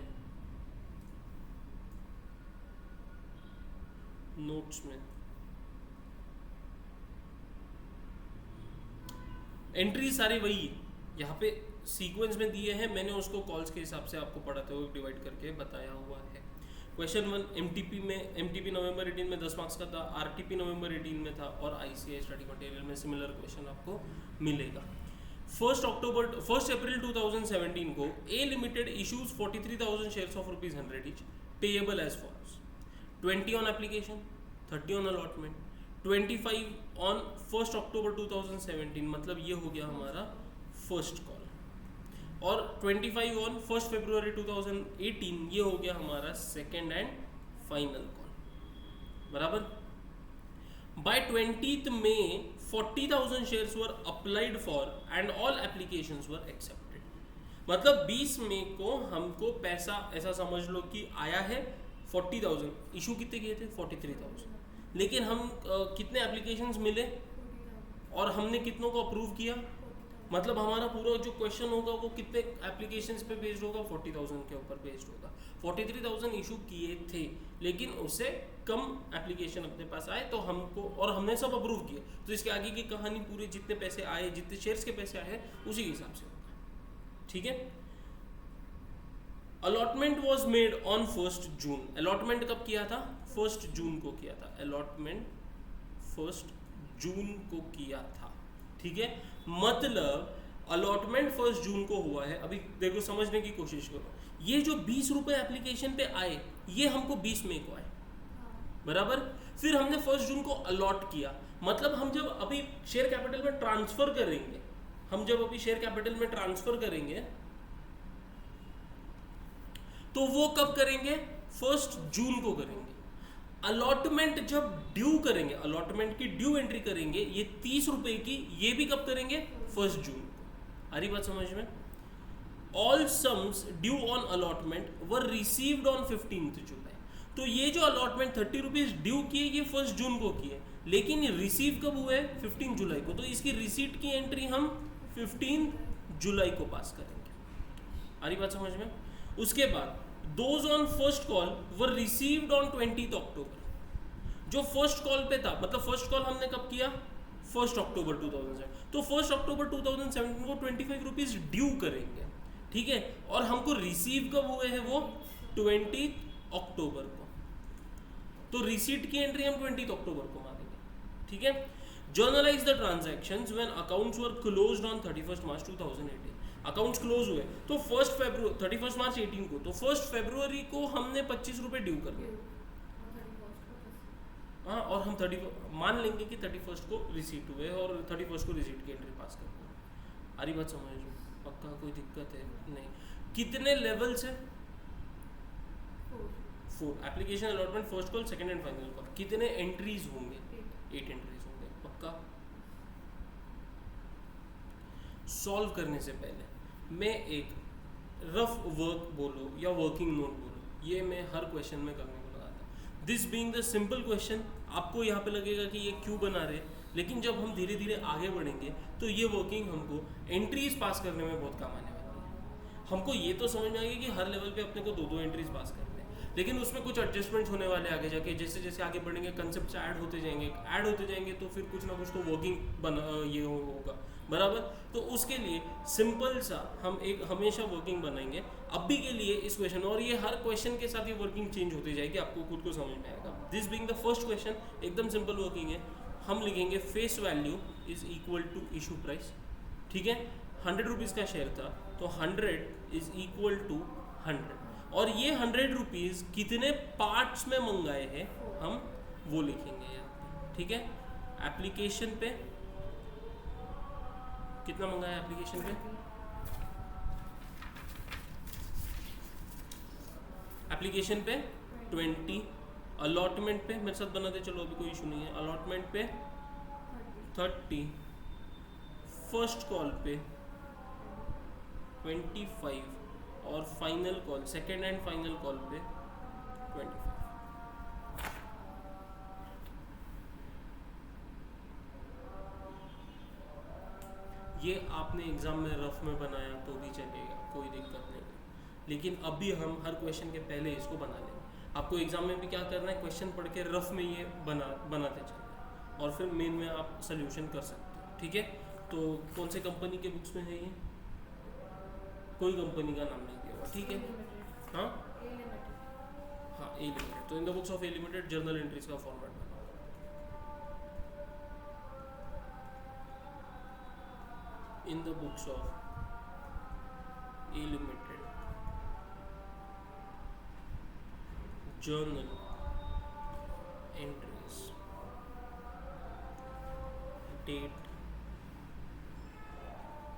नोट्स में एंट्री सारी वही यहाँ पे सीक्वेंस में दिए हैं, मैंने उसको कॉल्स के हिसाब से आपको पढ़ाते हुए डिवाइड करके बताया हुआ है। क्वेश्चन 1 एमटीपी में, एमटीपी नवंबर 18 में 10 मार्क्स का था, आरटीपी नवंबर 18 में था, और आईसीआई स्टडी मटेरियल में सिमिलर क्वेश्चन आपको मिलेगा। 1 अप्रैल 2017 को A limited issues 43,000 shares of ₹100 each, payable as follows: 20 on application, 30 on allotment, 25 on 1 October 2017, मतलब ये हो गया हमारा फर्स्ट कॉल, और 25 ऑन 1 फरवरी 2018 ये हो गया हमारा सेकेंड एंड फाइनल कॉल, बराबर। By 20th May 40,000 shares were applied for and all applications were accepted. मतलब 20 मई को हमको पैसा, ऐसा समझ लो कि आया है 40,000, इशू कितने किए थे 43,000, लेकिन हम कितने एप्लीकेशंस मिले और हमने कितनों को अप्रूव किया, मतलब हमारा पूरा जो क्वेश्चन होगा वो कितने एप्लीकेशंस पे बेस्ड होगा, 40,000 के ऊपर बेस्ड होगा। 43,000 इशू किए थे, लेकिन उससे कम एप्लीकेशन अपने पास आए, तो हमको, और हमने सब अप्रूव किया, तो इसके आगे की कहानी पूरी जितने पैसे आए, जितने शेयर्स के पैसे आए उसी के हिसाब से होगा, ठीक है। Allotment was made on 1 June. Allotment कब किया था? 1 जून को किया था। अलॉटमेंट 1 जून को किया था, ठीक है। मतलब अलॉटमेंट 1 जून को हुआ है। अभी देखो, समझने की कोशिश करो, ये जो 20 रुपए एप्लीकेशन पे आए, ये हमको 20 मई को आए, बराबर। फिर हमने 1 जून को अलॉट किया, मतलब हम जब अभी शेयर कैपिटल में ट्रांसफर करेंगे, तो वो कब करेंगे? 1 जून को करेंगे। अलॉटमेंट जब ड्यू करेंगे, अलॉटमेंट की ड्यू एंट्री करेंगे, ये 30 रुपए की, ये भी कब करेंगे? 1 जून को। आ रही बात समझ में? All sums due on allotment were received on 15 जुलाई। तो ये जो अलॉटमेंट 30 रुपीज ड्यू किए, ये 1 जून को किए, लेकिन रिसीव कब हुए? 15 जुलाई को। तो इसकी रिसीट की एंट्री हम 15 जुलाई को पास करेंगे। आ रही बात समझ में? उसके बाद those on first call were received on 20 अक्टूबर। जो फर्स्ट कॉल पे था, मतलब फर्स्ट कॉल हमने कब किया? 1 अक्टूबर 2007। तो 1 अक्टूबर 2017 को 25 रुपीज ड्यू करेंगे, ठीक है। और हमको रिसीव कब हुए हैं? वो 20 अक्टूबर को। तो रिसीट की एंट्री हम 20 अक्टूबर को मारेंगे, ठीक है। Generalized the transactions when accounts were closed on 31 March 2018। Accounts close हुए तो 31 मार्च 18 को, तो 1 फरवरी को हमने 25 रुपए ड्यू कर दिए, हाँ, और हम 30 मान लेंगे कि 31 को रिसीट हुए और 31 को रिसीट की एंट्री पास कर दिए। आ रही बात समझ लो? पक्का? कोई दिक्कत है नहीं? कितने लेवल्स है? 4। Application, allotment, first call, second and final call. कितने एंट्रीज होंगे? 8 एंट्रीज होंगे। पक्का? सॉल्व करने से पहले मैं एक रफ वर्क बोलो या वर्किंग नोट बोलो, ये मैं हर क्वेश्चन में करने को लगाता हूँ। This being the simple question, आपको यहाँ पे लगेगा कि ये क्यों बना रहे, लेकिन जब हम धीरे धीरे आगे बढ़ेंगे तो ये वर्किंग हमको एंट्रीज पास करने में बहुत काम आने वाली है। हमको ये तो समझ में आएगी कि हर लेवल पे अपने को 2-2 एंट्रीज पास करने, लेकिन उसमें कुछ एडजस्टमेंट्स होने वाले आगे जाके। जैसे जैसे आगे बढ़ेंगे कंसेप्ट ऐड होते जाएंगे, तो फिर कुछ ना कुछ तो वर्किंग ये होगा, बराबर। तो उसके लिए सिंपल सा हम एक हमेशा वर्किंग बनाएंगे अभी के लिए इस क्वेश्चन, और ये हर क्वेश्चन के साथ ये वर्किंग चेंज होती जाएगी, आपको खुद को समझ में आएगा। This being the first question, एकदम सिंपल वर्किंग है। हम लिखेंगे face value is equal to issue price, ठीक है। 100 रुपीज़ का शेयर था, तो 100 इज इक्वल टू 100, और ये 100 रुपीज़ कितने पार्ट्स में मंगाए हैं हम वो लिखेंगे यहाँ पे, ठीक है। एप्लीकेशन पे कितना मंगाया एप्लीकेशन पे? एप्लीकेशन पे 20, अलॉटमेंट पे मेरे साथ बनाते चलो, अभी कोई इशू नहीं है। अलॉटमेंट पे 30, फर्स्ट कॉल पे 25 और final call, second and final call पे 25। ये आपने एग्जाम में रफ में बनाया तो भी चलेगा, कोई दिक्कत नहीं है, लेकिन अभी हम हर क्वेश्चन के पहले इसको बना लेंगे। आपको एग्जाम में भी क्या करना है, क्वेश्चन पढ़ के रफ में ये बनाते चलना और फिर मेन में आप सोल्यूशन कर सकते हो, ठीक है। तो कौन से कंपनी के बुक्स में है ये? कोई कंपनी का नाम नहीं दिया हुआ, ठीक है। हाँ हाँ, ए लिमिटेड। तो in the books of A limited journal entries का फॉर्मेट बनाओ। In the books of A limited journal entries, date,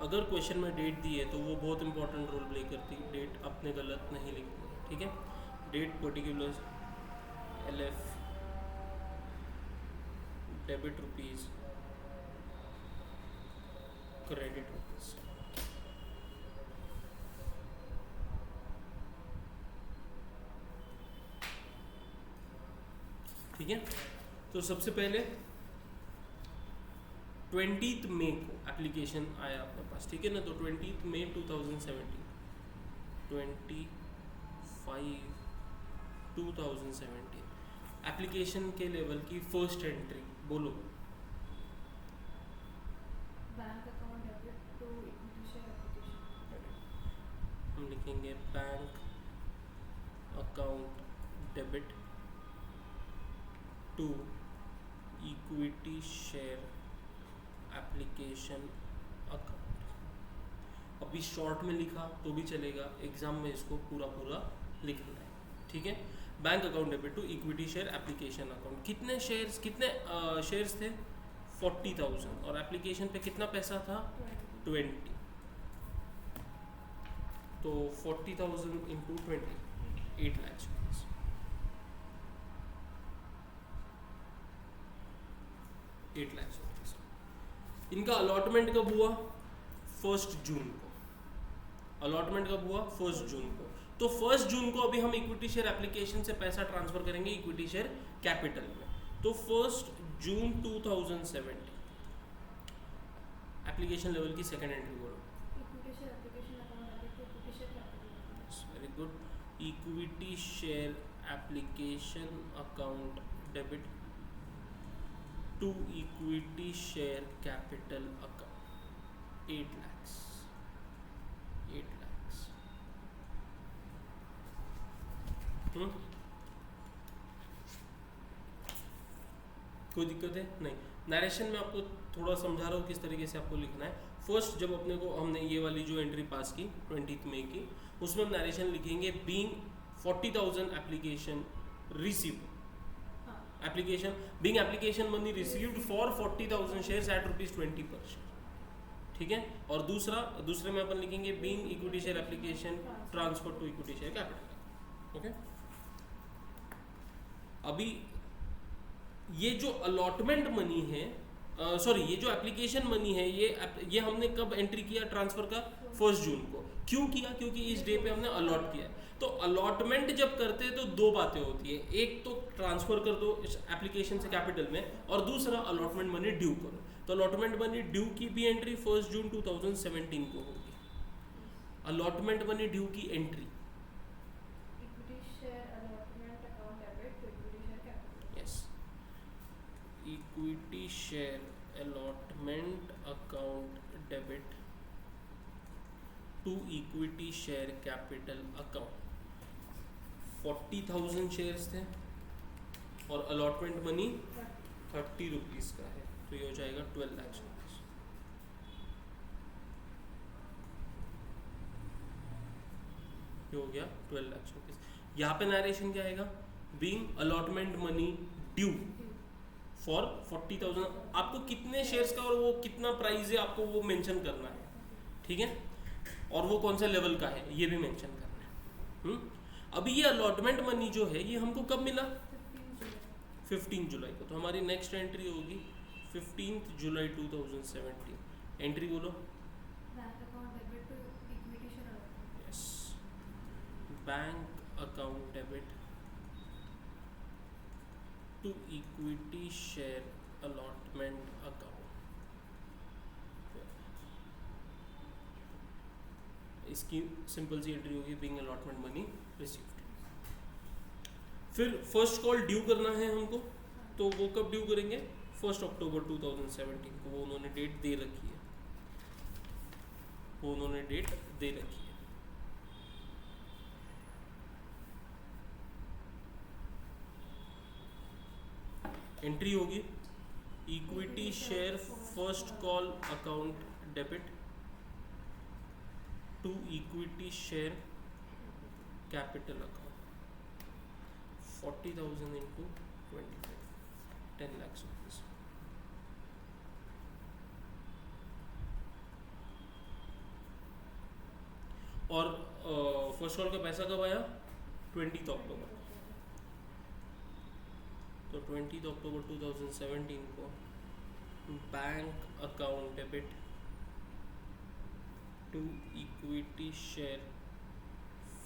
अगर क्वेश्चन में डेट दी है तो वो बहुत इंपॉर्टेंट रोल प्ले करती है। डेट आपने गलत नहीं लिखनी है, ठीक है। Date particular LF debit rupees, credit rupees, ठीक है। तो सबसे पहले 20 मई को एप्लीकेशन आया आपके पास, ठीक है ना। तो 20 मई 2017, 25/2017 एप्लीकेशन के लेवल की फर्स्ट एंट्री बोलो। Bank account debit to equity share application. हम लिखेंगे bank account debit to equity share application account. अभी शॉर्ट में लिखा तो भी चलेगा, एग्जाम में इसको पूरा पूरा लिखना है, ठीक है। Bank account debit to equity share application account. कितने शेयर्स थे? 40,000 और एप्लीकेशन पे कितना पैसा था? 20। तो 40,000 इंटू 20, 8 लाख। इनका अलॉटमेंट कब हुआ? 1 जून को। अलॉटमेंट कब हुआ? 1 जून को। तो 1 जून को अभी हम इक्विटी शेयर एप्लीकेशन से पैसा ट्रांसफर करेंगे इक्विटी शेयर कैपिटल में। तो 1 जून 2017 एप्लीकेशन लेवल की सेकंड एंट्री बोलो। Equity share application account debit to equity share capital. Very good. Equity share application account debit to equity share capital account 8 lakhs। कोई दिक्कत है? नहीं। नरेशन में आपको थोड़ा समझा रहा हूँ किस तरीके से आपको लिखना है। फर्स्ट जब अपने को हमने ये वाली जो एंट्री पास की 20 मई की, उसमें हम नरेशन लिखेंगे being 40,000 application received, application money received for 40,000 shares at ₹20 पर शेयर, ठीक है। और दूसरे में अपन लिखेंगे being equity share application transfer to equity share capital, okay. अभी ये जो अलॉटमेंट मनी है, ये जो एप्लीकेशन मनी है, ये हमने कब एंट्री किया ट्रांसफर का? 1 जून को। क्यों किया? क्योंकि इस डे पे हमने अलॉट किया है। तो अलॉटमेंट जब करते हैं तो दो बातें होती है, एक तो ट्रांसफर कर दो इस एप्लीकेशन से कैपिटल में, और दूसरा अलॉटमेंट मनी ड्यू करो। तो अलॉटमेंट मनी ड्यू की भी एंट्री 1 जून 2017 को होगी। अलॉटमेंट मनी ड्यू की entry, equity share allotment account debit to equity share capital. Yes, equity share allotment account debit to equity share capital account. 40,000 shares थे और अलॉटमेंट मनी 30 रुपीज़ का है, तो ये हो जाएगा 12 लाख रुपीज़। ये हो गया 12 लाख रुपीज़। यहाँ पे नरेशन क्या आएगा? Being allotment money due for 40,000। आपको कितने शेयर्स का और वो कितना प्राइस है आपको वो मेंशन करना है, ठीक है, और वो कौन सा लेवल का है ये भी मेंशन करना है। अभी ये अलॉटमेंट मनी जो है ये हमको कब मिला? 15 जुलाई को। तो हमारी नेक्स्ट एंट्री होगी 15 जुलाई 2017। एंट्री बोलो। Bank account debit to equity share allotment. Yes, bank account debit to equity share allotment account. इसकी सिंपल सी एंट्री होगी बिंग अलॉटमेंट मनी रिसीव्ड। फिर फर्स्ट कॉल ड्यू करना है हमको, तो वो कब ड्यू करेंगे? 1 अक्टूबर 2017 को। वो उन्होंने डेट दे रखी है, वो उन्होंने डेट दे रखी है। एंट्री होगी equity share first call account debit to equity share capital account 40,000 into 25, 10 lakhs rupees। और फर्स्ट कॉल का पैसा कब आया? 20 अक्टूबर। तो 20 अक्टूबर 2017 को bank account debit to equity share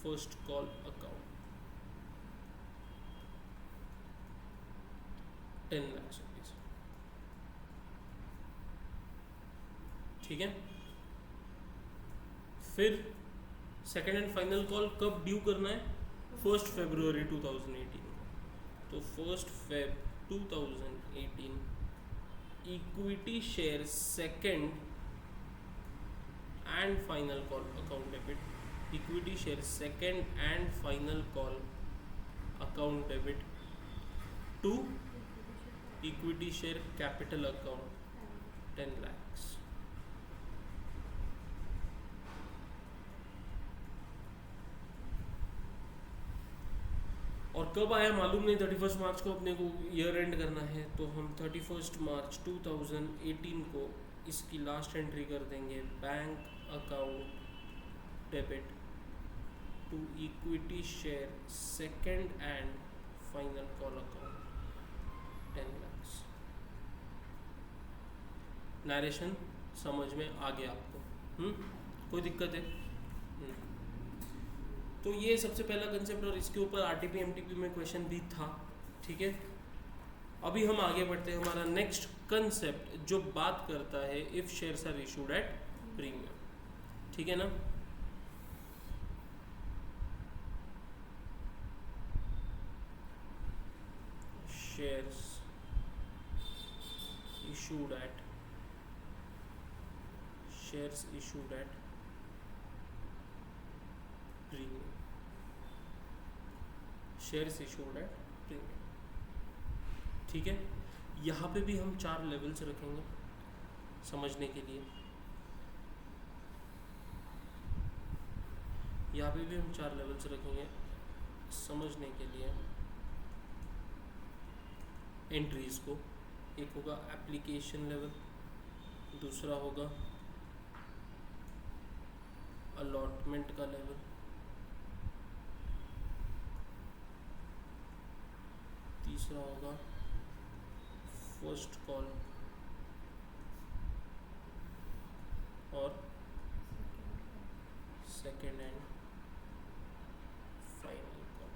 first call account 10 lakhs rupees, ठीक है। फिर सेकेंड एंड फाइनल कॉल कब ड्यू करना है? 1 फरवरी 2018 को। तो 1 Feb 2018 equity share second and final call account debit equity share second and final call account debit to equity share capital account 10 lakhs। और कब आया मालूम नहीं, 31 मार्च को अपने को ईयर एंड करना है, तो हम 31 मार्च 2018 को इसकी लास्ट एंट्री कर देंगे bank account debit to equity share second and final call account 10 lakhs। Narration समझ में आ गया आपको? कोई दिक्कत है? तो ये सबसे पहला कंसेप्ट, और इसके ऊपर आरटीपी एमटीपी में क्वेश्चन भी था, ठीक है। अभी हम आगे बढ़ते हैं। हमारा नेक्स्ट कंसेप्ट जो बात करता है if shares are issued at premium, ठीक है ना। Shares issued at premium, shares issued at premium, ठीक है। यहाँ पे भी हम 4 लेवल्स रखेंगे समझने के लिए। यहाँ पे भी हम 4 लेवल्स रखेंगे समझने के लिए एंट्रीज को। एक होगा एप्लीकेशन लेवल, दूसरा होगा अलॉटमेंट का लेवल, तीसरा होगा फर्स्ट कॉल और सेकेंड एंड फाइनल कॉल।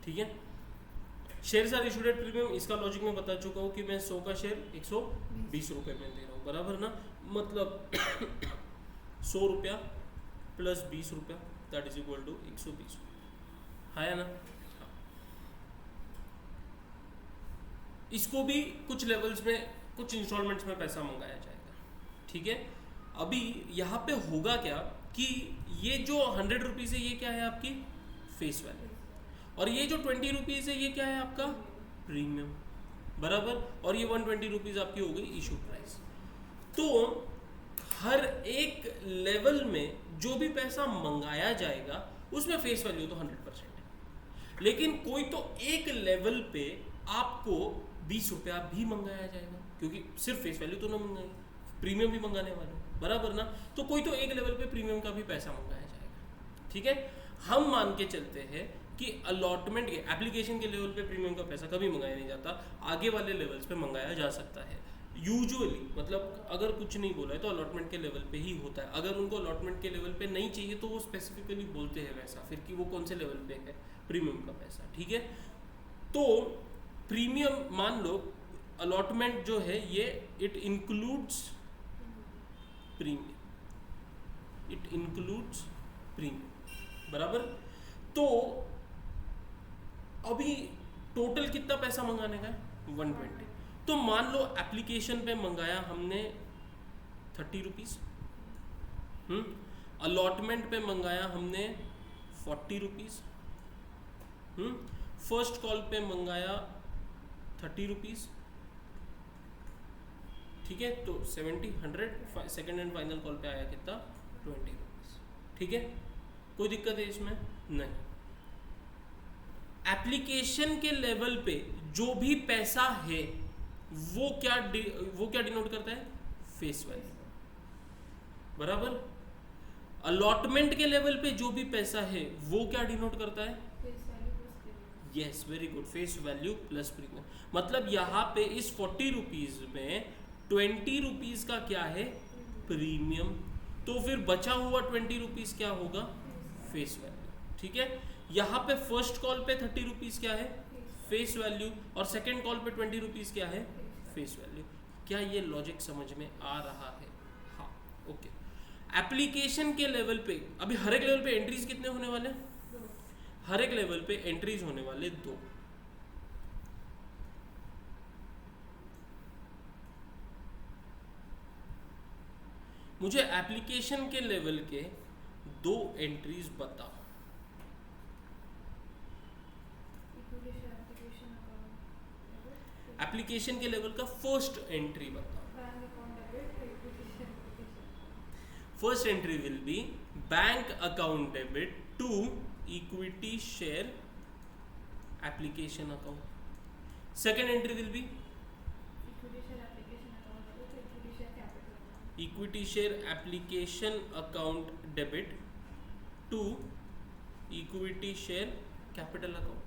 ठीक है। Shares are issued at premium, इसका लॉजिक मैं बता चुका हूँ कि मैं 100 का शेयर 120 रुपये में दे रहा हूँ, बराबर ना। मतलब 100 रुपया प्लस 20 रुपया दैट इज इक्वल टू 120 है ना। इसको भी कुछ लेवल्स में कुछ इंस्टॉलमेंट्स में पैसा मंगाया जाएगा, ठीक है। अभी यहाँ पे होगा क्या कि ये जो 100 रुपीज़ है ये क्या है आपकी फेस वैल्यू, और ये जो 20 रुपीज़ है ये क्या है आपका प्रीमियम, बराबर, और ये 120 रुपीज़ आपकी हो गई इशू प्राइस। तो हर एक लेवल में जो भी पैसा मंगाया जाएगा उसमें फेस वैल्यू तो 100% है, लेकिन कोई तो एक लेवल पे आपको 20 रुपया भी मंगाया जाएगा, क्योंकि सिर्फ फेस वैल्यू तो ना मंगाएंगे, प्रीमियम भी मंगाने वाले, बराबर ना। तो कोई तो एक लेवल पे प्रीमियम का भी पैसा मंगाया जाएगा, ठीक है। हम मान के चलते हैं कि अलॉटमेंट के एप्लीकेशन के लेवल पे प्रीमियम का पैसा कभी मंगाया नहीं जाता, आगे वाले लेवल्स पे मंगाया जा सकता है यूजुअली, मतलब अगर कुछ नहीं बोला है तो अलॉटमेंट के लेवल पे ही होता है। अगर उनको अलॉटमेंट के लेवल पे नहीं चाहिए तो वो स्पेसिफिकली बोलते हैं वैसा, फिर कि वो कौन से लेवल पे है प्रीमियम का पैसा, ठीक है। तो प्रीमियम मान लो अलॉटमेंट जो है ये it includes premium, it includes premium, बराबर। तो अभी टोटल कितना पैसा मंगाने का है 120, तो मान लो एप्लीकेशन पे मंगाया हमने 30 रुपीज़, अलॉटमेंट पे मंगाया हमने 40 रुपीज़, फर्स्ट कॉल पे मंगाया 30 रुपीज़, ठीक है। तो 70 100 सेकेंड एंड फाइनल कॉल पे आया कितना 20 रुपीज़, ठीक है। कोई दिक्कत है इसमें नहीं। एप्लीकेशन के लेवल पे जो भी पैसा है वो क्या डिनोट करता है फेस वैल्यू, बराबर। अलॉटमेंट के लेवल पे जो भी पैसा है वो क्या डिनोट करता है, yes very good, face value plus premium. मतलब यहाँ पे इस 40 रुपीज़ में 20 रुपीज़ का क्या है प्रीमियम, तो फिर बचा हुआ 20 रुपीज़ क्या होगा फेस वैल्यू, ठीक है। यहाँ पे फर्स्ट कॉल पे 30 रुपीज़ क्या है फेस वैल्यू, और सेकेंड कॉल पे 20 रुपीज़ क्या है फेस वैल्यू। क्या ये लॉजिक समझ में आ रहा है? हाँ, ओके। एप्लीकेशन के लेवल पे अभी हर एक लेवल पे एंट्रीज कितने होने वाले, हर एक लेवल पे एंट्रीज होने वाले 2। मुझे एप्लीकेशन के लेवल के 2 एंट्रीज बताओ। एप्लीकेशन के लेवल का फर्स्ट एंट्री बताओ। First entry will be bank account debit to equity share application account. Second entry will be equity share application account debit to equity share capital account,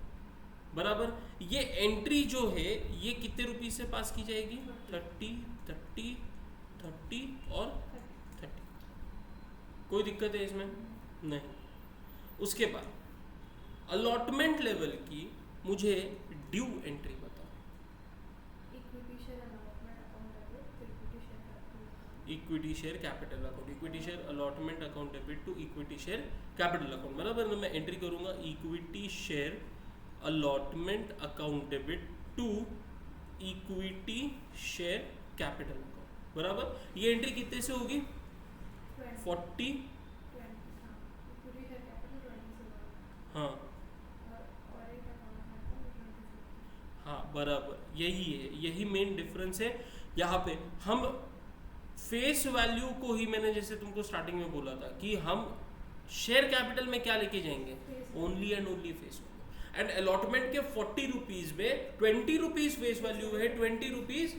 बराबर। ये एंट्री जो है ये कितने रुपीज से पास की जाएगी 30 30 30 और 30। कोई दिक्कत है इसमें नहीं। उसके बाद अलॉटमेंट लेवल की मुझे ड्यू एंट्री बताओ। Equity share capital account, equity share allotment account debit to equity share capital account, बराबर। मैं एंट्री करूंगा equity share allotment account debit to equity share capital account, बराबर। ये एंट्री कितने से होगी 40, हाँ हाँ बराबर, यही है, यही मेन डिफरेंस है। यहाँ पे हम फेस वैल्यू को ही, मैंने जैसे तुमको स्टार्टिंग में बोला था कि हम शेयर कैपिटल में क्या लेके जाएंगे only and only face value. And allotment के 40 रुपीज में 20 रुपीज फेस वैल्यू है, 20 रुपीज,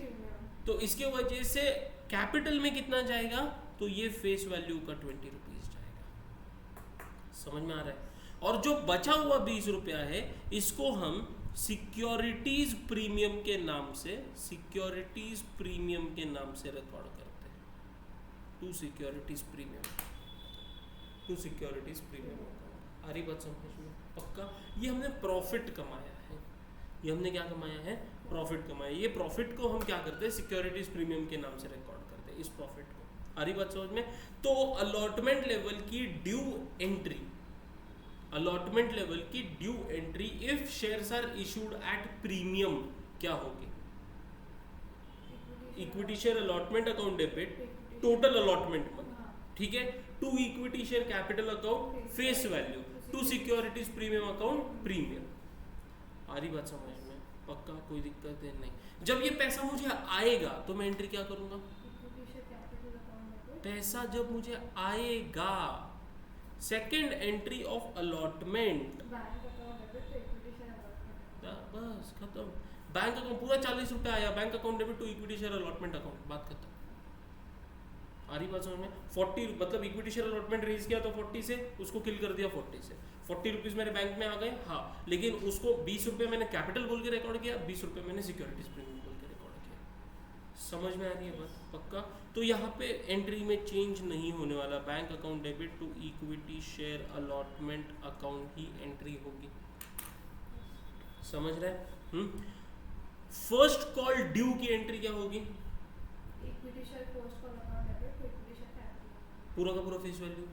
तो इसके वजह से कैपिटल में कितना जाएगा, तो ये फेस वैल्यू का 20 रुपीज जाएगा। समझ में आ रहा है? और जो बचा हुआ 20 रुपया है इसको हम सिक्योरिटीज प्रीमियम के नाम से, सिक्योरिटीज प्रीमियम के नाम से रिकॉर्ड करते हैं। To securities premium, to securities premium. आ रही बात समझ में? पक्का। ये हमने प्रॉफिट कमाया है, ये हमने क्या कमाया है प्रॉफिट कमाया। ये प्रॉफिट को हम क्या करते हैं सिक्योरिटीज प्रीमियम के नाम से रिकॉर्ड करते हैं, इस प्रॉफिट को। आ रही बात समझ में? तो अलॉटमेंट लेवल की ड्यू एंट्री, अलॉटमेंट लेवल की due entry if shares are issued at premium क्या होगी, equity share allotment account debit total allotment money, ठीक है, to equity share capital account face value, to securities premium account premium. आ रही बात समझ में? पक्का, कोई दिक्कत है नहीं। जब ये पैसा मुझे आएगा तो मैं एंट्री क्या करूँगा? Equity share capital account debit पैसा जब मुझे आएगा, second entry of allotment, bank account debit to equity share allotment बस खत्म। बैंक अकाउंट पूरा 40 रुपये आया, bank account debit to equity share allotment account, बात खत्म। आ रही बात समझ में? 40 मतलब इक्विटी शेयर अलॉटमेंट रेज किया तो 40 से, उसको किल कर दिया 40 से, 40 रुपीज़ मेरे बैंक में आ गए, हाँ, लेकिन उसको 20 रुपये मैंने कैपिटल बोल के रिकॉर्ड किया, 20 रुपये मैंने सिक्योरिटीज प्रीमियम बोल के रिकॉर्ड किया। समझ में आ रही है बात? पक्का। तो यहाँ पे एंट्री में चेंज नहीं होने वाला, bank account debit to equity share allotment account ही एंट्री होगी। समझ रहे? फर्स्ट कॉल ड्यू की एंट्री क्या होगी? Equity share first call account debit to equity share capital पूरा का पूरा फेस वैल्यू,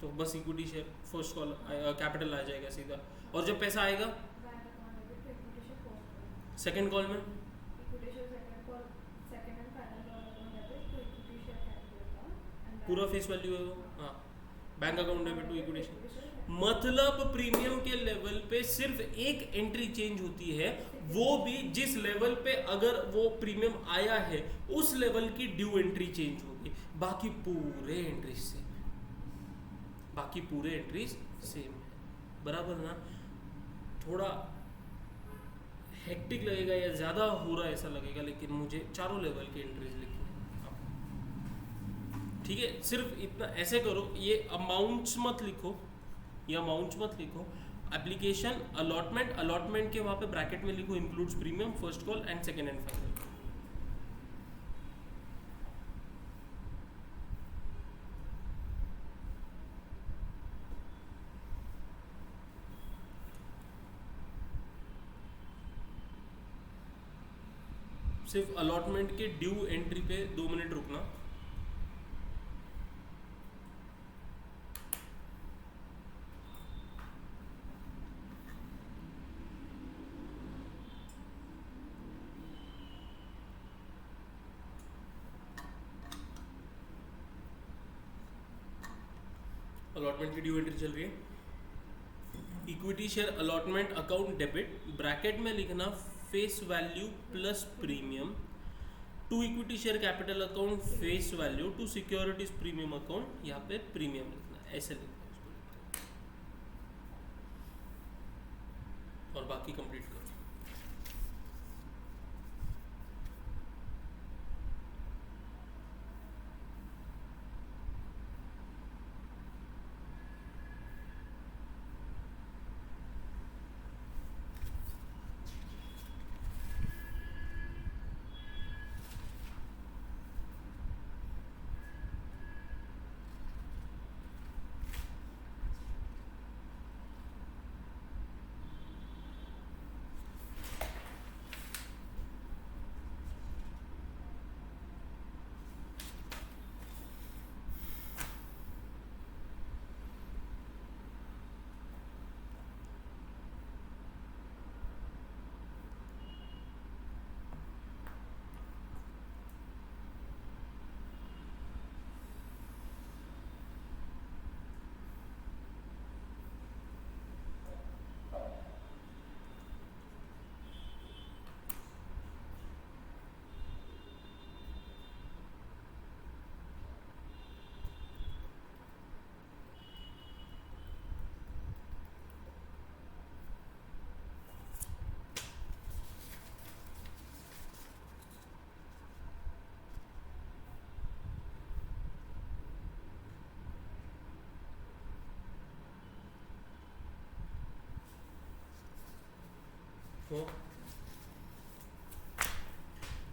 तो बस equity share first call capital आ जाएगा सीधा। और जब पैसा आएगा bank account debit to equity share first call second call में equity share second call second and final call account debit to equity share capital account and पूरा फेस वैल्यू है वो, हाँ, bank account debit to equity share. मतलब प्रीमियम के लेवल पे सिर्फ एक एंट्री चेंज होती है, वो भी जिस लेवल पे अगर वो प्रीमियम आया है उस लेवल की ड्यू एंट्री चेंज होगी, बाकी पूरे एंट्रीज सेम है, बाकी पूरे एंट्रीज सेम है, बराबर ना? थोड़ा हेक्टिक लगेगा या ज़्यादा हो रहा है ऐसा लगेगा, लेकिन मुझे चारों लेवल की एंट्रीज लिखनी है, ठीक है? सिर्फ इतना ऐसे करो, ये अमाउंट्स मत लिखो, ये अमाउंट्स मत लिखो, एप्लीकेशन अलॉटमेंट, अलॉटमेंट के वहाँ पे ब्रैकेट में लिखो includes premium first call and second and final. सिर्फ अलॉटमेंट के ड्यू एंट्री पे 2 मिनट रुकना। अलॉटमेंट की ड्यू एंट्री चल रही है। Equity share allotment account debit, bracket में लिखना face value plus premium to equity share capital account face value to securities premium account, यहाँ पे प्रीमियम लिखना, ऐसे लिखना और बाकी कंप्लीट करो।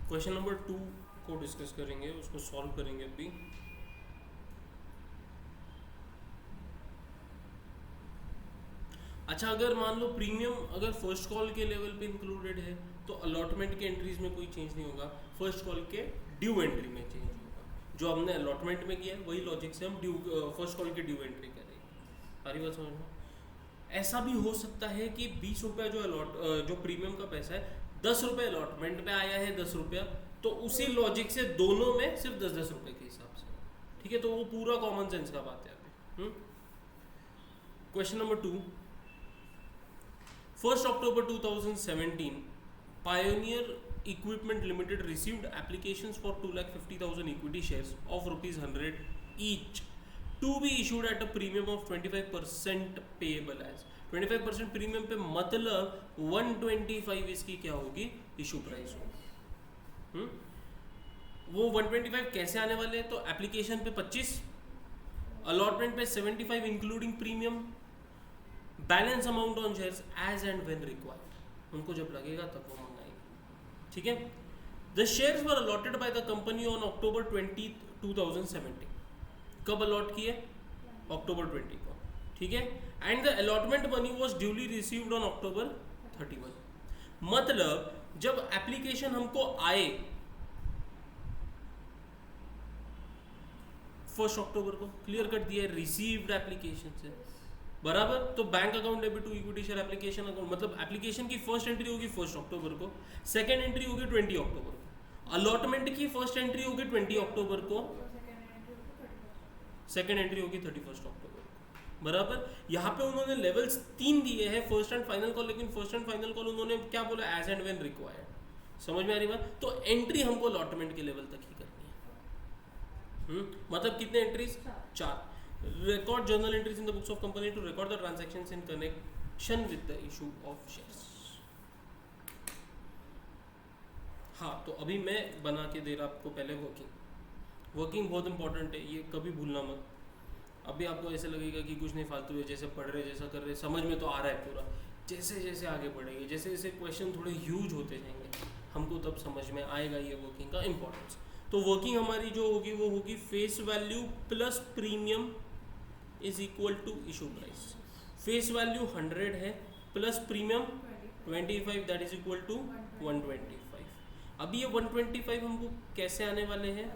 क्वेश्चन नंबर 2 को डिस्कस करेंगे, उसको सॉल्व करेंगे अभी। अच्छा, अगर मान लो प्रीमियम अगर फर्स्ट कॉल के लेवल पे इंक्लूडेड है तो अलॉटमेंट के एंट्रीज में कोई चेंज नहीं होगा, फर्स्ट कॉल के ड्यू एंट्री में चेंज होगा। जो हमने अलॉटमेंट में किया है वही लॉजिक से हम ड्यू फर्स्ट कॉल की ड्यू एंट्री करेंगे। सारी बात समझ में? ऐसा भी हो सकता है कि 20 रुपया जो प्रीमियम का पैसा है, 10 रुपये अलॉटमेंट में आया है, 10 रुपया, तो उसी लॉजिक से दोनों में सिर्फ 10-10 रुपये के हिसाब से, ठीक है? तो वो पूरा कॉमन सेंस का बात है अभी। Question number 2, 1 October 2017 Pioneer Equipment Limited received applications for 2,50,000 equity shares of rupees 100 each to be issued at a premium of 25% payable as 25% premium पे मतलब 125 इसकी क्या होगी इशू प्राइस होगी। वो 125 कैसे आने वाले हैं? तो एप्लीकेशन पे 25, अलॉटमेंट पे 75 including premium, balance amount on shares as and when required, उनको जब लगेगा तब वो मंगाएंगे। ठीक है। The shares were allotted by the company on October 20, 2017। कब अलॉट किए? अक्टूबर 20 को। ठीक है। And the allotment money was duly received on October 31। मतलब जब एप्लीकेशन हमको आए 1 अक्टूबर को, क्लियर कर दिया रिसीव्ड एप्लीकेशन से, बराबर। तो bank account debit to equity share application account, मतलब एप्लीकेशन की फर्स्ट एंट्री होगी 1 अक्टूबर को, सेकंड एंट्री होगी 20 अक्टूबर को, अलॉटमेंट की फर्स्ट एंट्री होगी 20 अक्टूबर को, सेकंड एंट्री होगी 31 अक्टूबर को, बराबर। यहाँ पे उन्होंने लेवल्स 3 दिए हैं, फर्स्ट एंड फाइनल कॉल, लेकिन फर्स्ट एंड फाइनल कॉल उन्होंने क्या बोला? As and when required. समझ में आ रही बात? तो एंट्री हमको अलॉटमेंट के लेवल तक ही करनी है। मतलब कितने entries? 4। Record journal entries in the books of company to record the transactions in connection with the issue of shares। हाँ, तो अभी मैं बना के दे रहा आपको पहले वर्किंग बहुत इंपॉर्टेंट है, ये कभी भूलना मत। अभी आपको ऐसे लगेगा कि कुछ नहीं, फालतू है, जैसे पढ़ रहे जैसा कर रहे, समझ में तो आ रहा है पूरा। जैसे जैसे आगे बढ़ेंगे, जैसे जैसे क्वेश्चन थोड़े ह्यूज होते जाएंगे, हमको तब समझ में आएगा ये वर्किंग का इंपॉर्टेंस। तो वर्किंग हमारी जो होगी वो होगी face value plus premium is equal to issue price. Face value 100 है plus premium 25, that is equal to 125। अभी ये 125 हमको कैसे आने वाले हैं?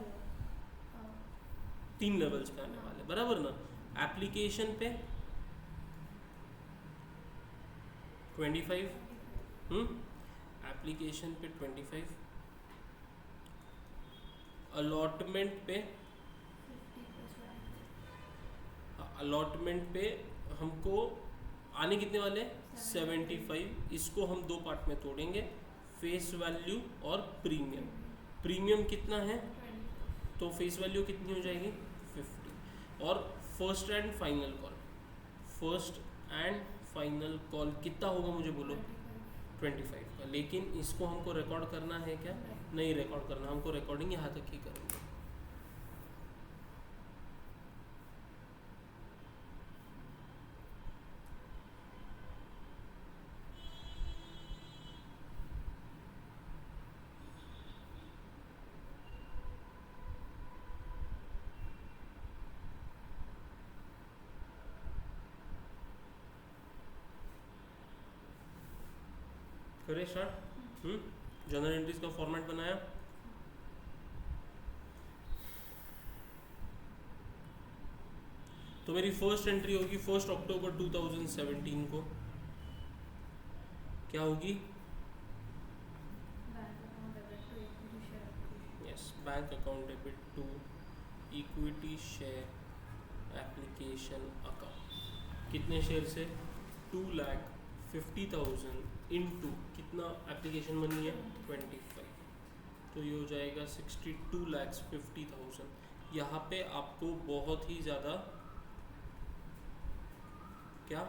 3 लेवल्स पे आने वाले, बराबर ना। एप्लीकेशन पे 25, एप्लीकेशन पे 25, अलॉटमेंट पे, अलॉटमेंट पे हमको आने कितने वाले? 75। इसको हम 2 पार्ट में तोड़ेंगे, फेस वैल्यू और प्रीमियम। प्रीमियम कितना है? तो फेस वैल्यू कितनी हो जाएगी? 50। और first and final call, first and final call कितना होगा मुझे बोलो? 25 का। लेकिन इसको हमको रिकॉर्ड करना है क्या? नहीं रिकॉर्ड करना, हमको रिकॉर्डिंग यहाँ तक ही करेंगे। करें स्टार्ट। जर्नल एंट्रीज का फॉर्मेट बनाया। तो मेरी फर्स्ट एंट्री होगी 1 अक्टूबर 2017 को, क्या होगी? Yes, bank account debit to equity share application account. कितने शेयर से? 2,50,000 इनटू कितना एप्लीकेशन मनी है? 25। तो ये हो जाएगा 62,50,000। यहाँ पे आपको बहुत ही ज़्यादा क्या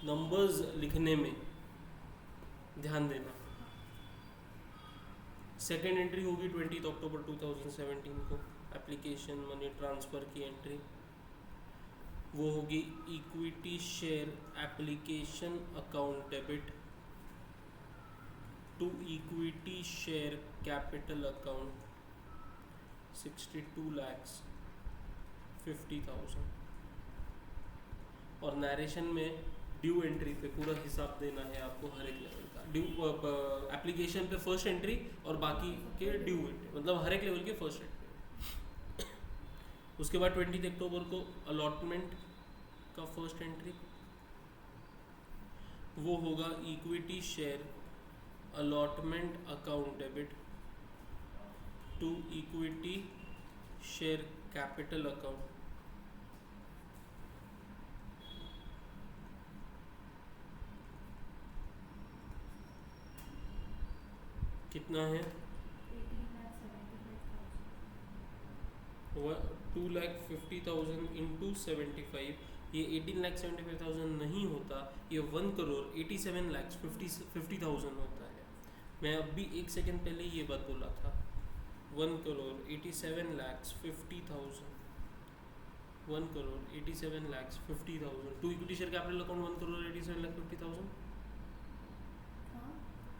नंबर्स लिखने में ध्यान देना। सेकेंड एंट्री होगी 20 अक्टूबर 2017 को, एप्लीकेशन मनी ट्रांसफ़र की एंट्री, वो होगी equity share application account debit to equity share capital account 62,50,000। और नरेशन में ड्यू एंट्री पे पूरा हिसाब देना है आपको हर एक लेवल का। ड्यू एप्लीकेशन पे फर्स्ट एंट्री और बाकी के ड्यू एंट्री, मतलब हर एक लेवल के फर्स्ट एंट्री। उसके बाद 20 अक्टूबर को अलॉटमेंट का फर्स्ट एंट्री, वो होगा equity share allotment account debit to equity share capital account कितना है? 2,50,000 इंटू 75, ये 18,75,000 नहीं होता, ये 1,87,50,000 होता है। मैं अभी 1 सेकंड पहले ये बात बोला था, 1,87,50,000, 1,87,50,000 to equity share capital account 1,87,50,000,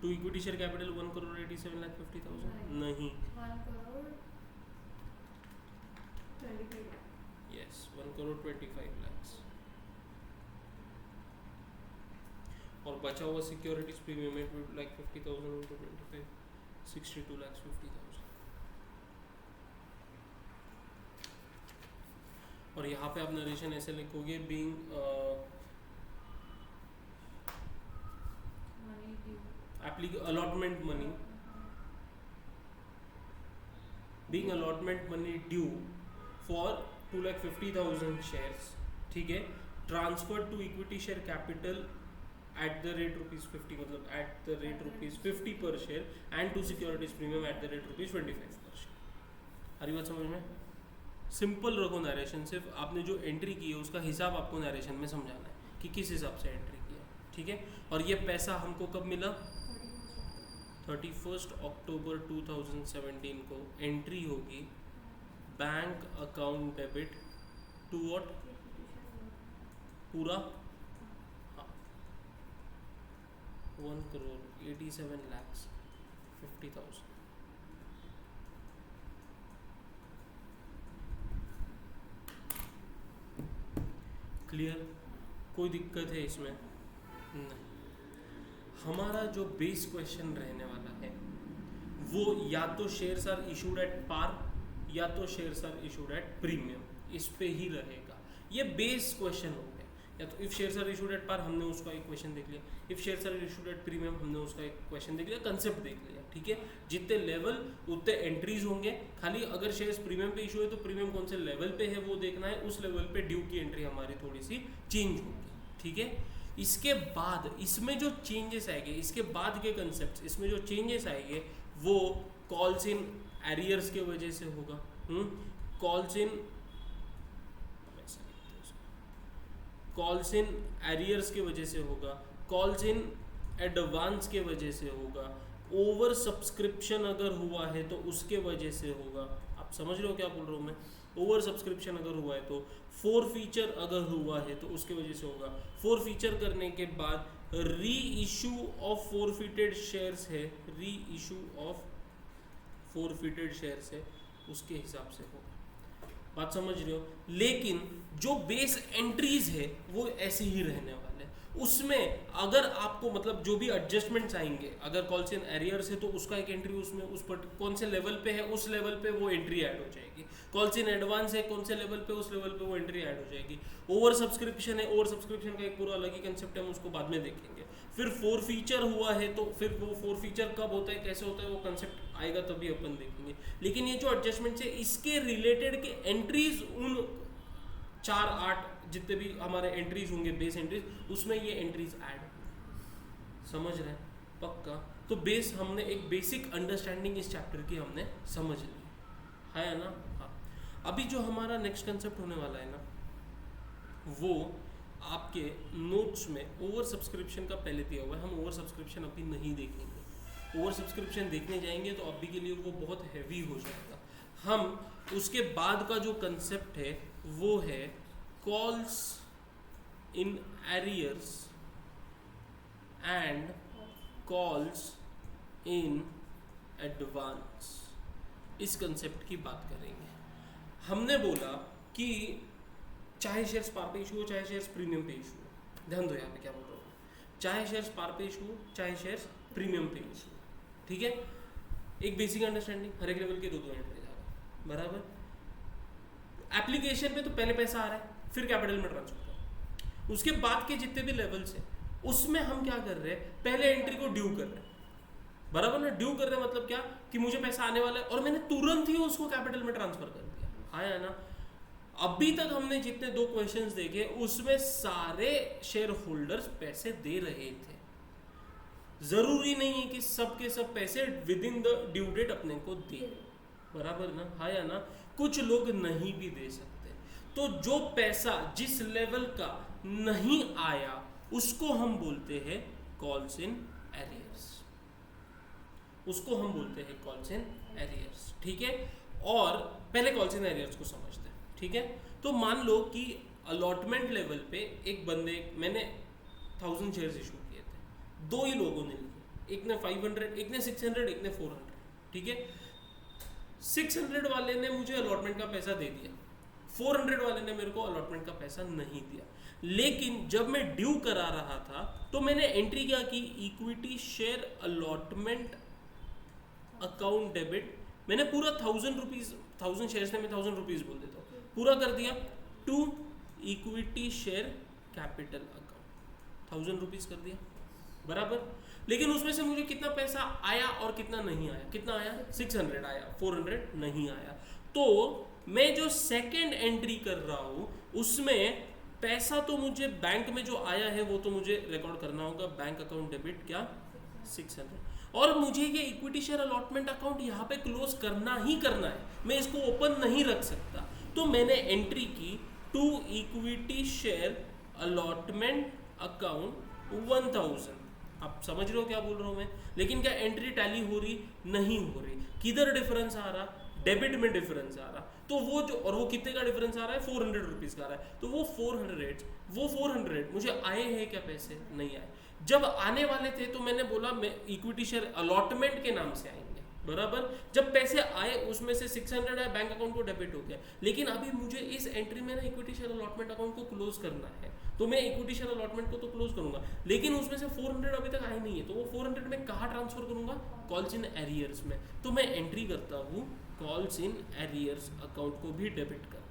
to equity share capital 1,87,50,000 नहीं, 1,25,00,000 यस 1,25,00,000 और बचा हुआ सिक्योरिटीज प्रीमियम है 2,50,000 into 25, 62,50,000। और यहाँ पे आप नरेशन ऐसे लिखोगे being allotment money, being allotment money due for 2,50,000 shares, ठीक है, transferred to equity share capital at the rate ₹50, मतलब at the rate ₹50 per share and to securities premium at the rate ₹25 per share। हरी बात समझ में? सिंपल रखो नरेशन, सिर्फ आपने जो एंट्री की है उसका हिसाब आपको नरेशन में समझाना है कि किस हिसाब से एंट्री किया, ठीक है। और ये पैसा हमको कब मिला? 31 अक्टूबर 2017 को एंट्री होगी bank account debit to what? पूरा 1,87,50,000। क्लियर? कोई दिक्कत है इसमें? नहीं। हमारा जो बेस क्वेश्चन रहने वाला है वो या तो shares are issued at par या तो shares are issued at premium, इस पे ही रहेगा। ये बेस क्वेश्चन हो गया। या तो if shares are issued at par, हमने उसका एक क्वेश्चन देख लिया, if shares are issued at premium, हमने उसका एक क्वेश्चन देख लिया, कंसेप्ट देख लिया, ठीक है। जितने लेवल उतने एंट्रीज होंगे, खाली अगर शेयर्स प्रीमियम पे इशू है तो प्रीमियम कौन से लेवल पे है वो देखना है, उस लेवल पे ड्यू की एंट्री हमारी थोड़ी सी चेंज होगी, ठीक है। इसके बाद इसमें जो चेंजेस आएंगे, इसके बाद के कंसेप्ट, इसमें जो चेंजेस आएंगे वो कॉल्स इन एरियर्स के वजह से होगा। कॉल्स इन एरियर्स के वजह से होगा, कॉल्स इन एडवांस के वजह से होगा, ओवर सब्सक्रिप्शन अगर हुआ है तो उसके वजह से होगा। आप समझ रहे हो क्या बोल रहा हूँ मैं? ओवर सब्सक्रिप्शन अगर हुआ है तो, फोर फीचर अगर हुआ है तो उसके वजह से होगा। फोर फीचर करने के बाद री इशू ऑफ फोरफिटेड शेयर्स है, री इशू ऑफ फोरफिटेड शेयर्स है, उसके हिसाब से होगा। बात समझ रहे हो? लेकिन जो बेस एंट्रीज है वो ऐसे ही रहने वाले। उसमें अगर आपको मतलब जो भी एडजस्टमेंट्स आएंगे, अगर कॉल्स इन एरियर्स है तो उसका एक एंट्री उसमें उस पर कौन से लेवल पे है उस लेवल पे वो एंट्री ऐड हो जाएगी। कॉल्स इन एडवांस है कौन से लेवल पे उस लेवल पे वो एंट्री ऐड हो जाएगी। ओवर सब्सक्रिप्शन है, ओवर सब्सक्रिप्शन का एक पूरा अलग ही कंसेप्ट है, हम उसको बाद में देखेंगे। फिर फोर फीचर हुआ है तो फिर वो फोर फीचर कब होता है, कैसे होता है, वो कंसेप्ट आएगा तभी अपन देखेंगे। लेकिन ये जो एडजस्टमेंट है इसके रिलेटेड के एंट्रीज, उन 4-8 जितने भी हमारे एंट्रीज होंगे बेस एंट्रीज, उसमें ये एंट्रीज ऐड, समझ रहे हैं? पक्का? तो बेस हमने एक बेसिक अंडरस्टैंडिंग इस चैप्टर की हमने समझ ली है ना। हाँ, अभी जो हमारा नेक्स्ट कंसेप्ट होने वाला है ना, वो आपके नोट्स में ओवर सब्सक्रिप्शन का पहले दिया हुआ है। हम ओवर सब्सक्रिप्शन अभी नहीं देखेंगे, ओवर सब्सक्रिप्शन देखने जाएंगे तो अभी के लिए वो बहुत हैवी हो जाएगा। हम उसके बाद का जो कंसेप्ट है वो है calls in arrears and calls in advance, इस कंसेप्ट की बात करेंगे। हमने बोला कि चाहे शेयर्स पार पे इशू हो चाहे शेयर्स प्रीमियम पे इशू हो, ध्यान दो यहाँ पे क्या बोल रहा हूँ, चाहे शेयर्स पार पे इशू हो चाहे शेयर्स प्रीमियम पे इशू हो, ठीक है। एक बेसिक अंडरस्टैंडिंग, हर एक लेवल के दो एंट्री जा रहा है, बराबर। एप्लीकेशन पे तो पहले पैसा आ रहा है फिर कैपिटल में ट्रांसफर कर, उसके बाद के जितने भी लेवल्स हैं उसमें हम क्या कर रहे हैं, पहले एंट्री को ड्यू कर रहे हैं, बराबर ना। ड्यू कर रहे हैं मतलब क्या कि मुझे पैसा आने वाला है और मैंने तुरंत ही उसको कैपिटल में ट्रांसफर कर दिया, आया ना। अभी तक हमने जितने दो क्वेश्चंस देखे उसमें सारे शेयर होल्डर्स पैसे दे रहे थे, जरूरी नहीं है कि सब के सब पैसे within the due date अपने को दे, बराबर ना, हाँ या ना। कुछ लोग नहीं भी दे सकते, तो जो पैसा जिस लेवल का नहीं आया उसको हम बोलते हैं कॉल्स इन एरियर्स, उसको हम बोलते हैं कॉल्स इन एरियर्स, ठीक है। और पहले कॉल्स इन एरियर्स को समझते हैं, ठीक है। तो मान लो कि अलॉटमेंट लेवल पे एक बंदे, मैंने 1000 शेयर्स इशू किए थे, दो ही लोगों ने लिए, एक ने 500, एक ने 600, एक ने 400, ठीक है। 600 वाले ने मुझे अलॉटमेंट का पैसा दे दिया, 400 वाले ने मेरे को अलॉटमेंट का पैसा नहीं दिया। लेकिन जब मैं ड्यू करा रहा था तो मैंने एंट्री क्या की, equity share allotment account debit, मैंने पूरा 1000 रुपीज, 1000 शेयर्स में 1000 रुपीज बोल देता हूँ, पूरा कर दिया, to equity share capital account 1000 rupees कर दिया, बराबर। लेकिन उसमें से मुझे कितना पैसा आया और कितना नहीं आया, कितना आया, 600 आया, 400 नहीं आया। तो मैं जो सेकेंड एंट्री कर रहा हूँ उसमें पैसा तो मुझे बैंक में जो आया है वो तो मुझे रिकॉर्ड करना होगा, बैंक अकाउंट डेबिट क्या 600, और मुझे ये इक्विटी शेयर अलॉटमेंट अकाउंट यहाँ पे क्लोज करना ही करना है, मैं इसको ओपन नहीं रख सकता। तो मैंने एंट्री की to equity share allotment account 1000, आप समझ रहे हो क्या बोल रहा हूँ मैं। लेकिन क्या एंट्री टैली हो रही, नहीं हो रही। किधर डिफरेंस आ रहा, डेबिट में डिफरेंस आ रहा। तो वो जो, और वो कितने का डिफरेंस आ रहा है, 400 रुपीज का आ रहा है। तो वो 400 मुझे आए हैं क्या पैसे, नहीं आए। जब आने वाले थे तो मैंने बोला मैं इक्विटी शेयर अलॉटमेंट के नाम से आएंगे, बराबर। जब पैसे आए उसमें से 600 है, बैंक अकाउंट को डेबिट हो गया। लेकिन अभी मुझे इस एंट्री में ना इक्विटी शेयर अलॉटमेंट अकाउंट को क्लोज करना है, तो मैं इक्विटी शेयर अलॉटमेंट को तो क्लोज करूंगा, लेकिन उसमें से 400 अभी तक आए नहीं है। तो वो 400 में कहाँ ट्रांसफर करूंगा, कॉल्स इन एरियर्स में। तो मैं एंट्री करता हूँ कॉल्स इन एरियर्स अकाउंट को भी डेबिट करता हूँ।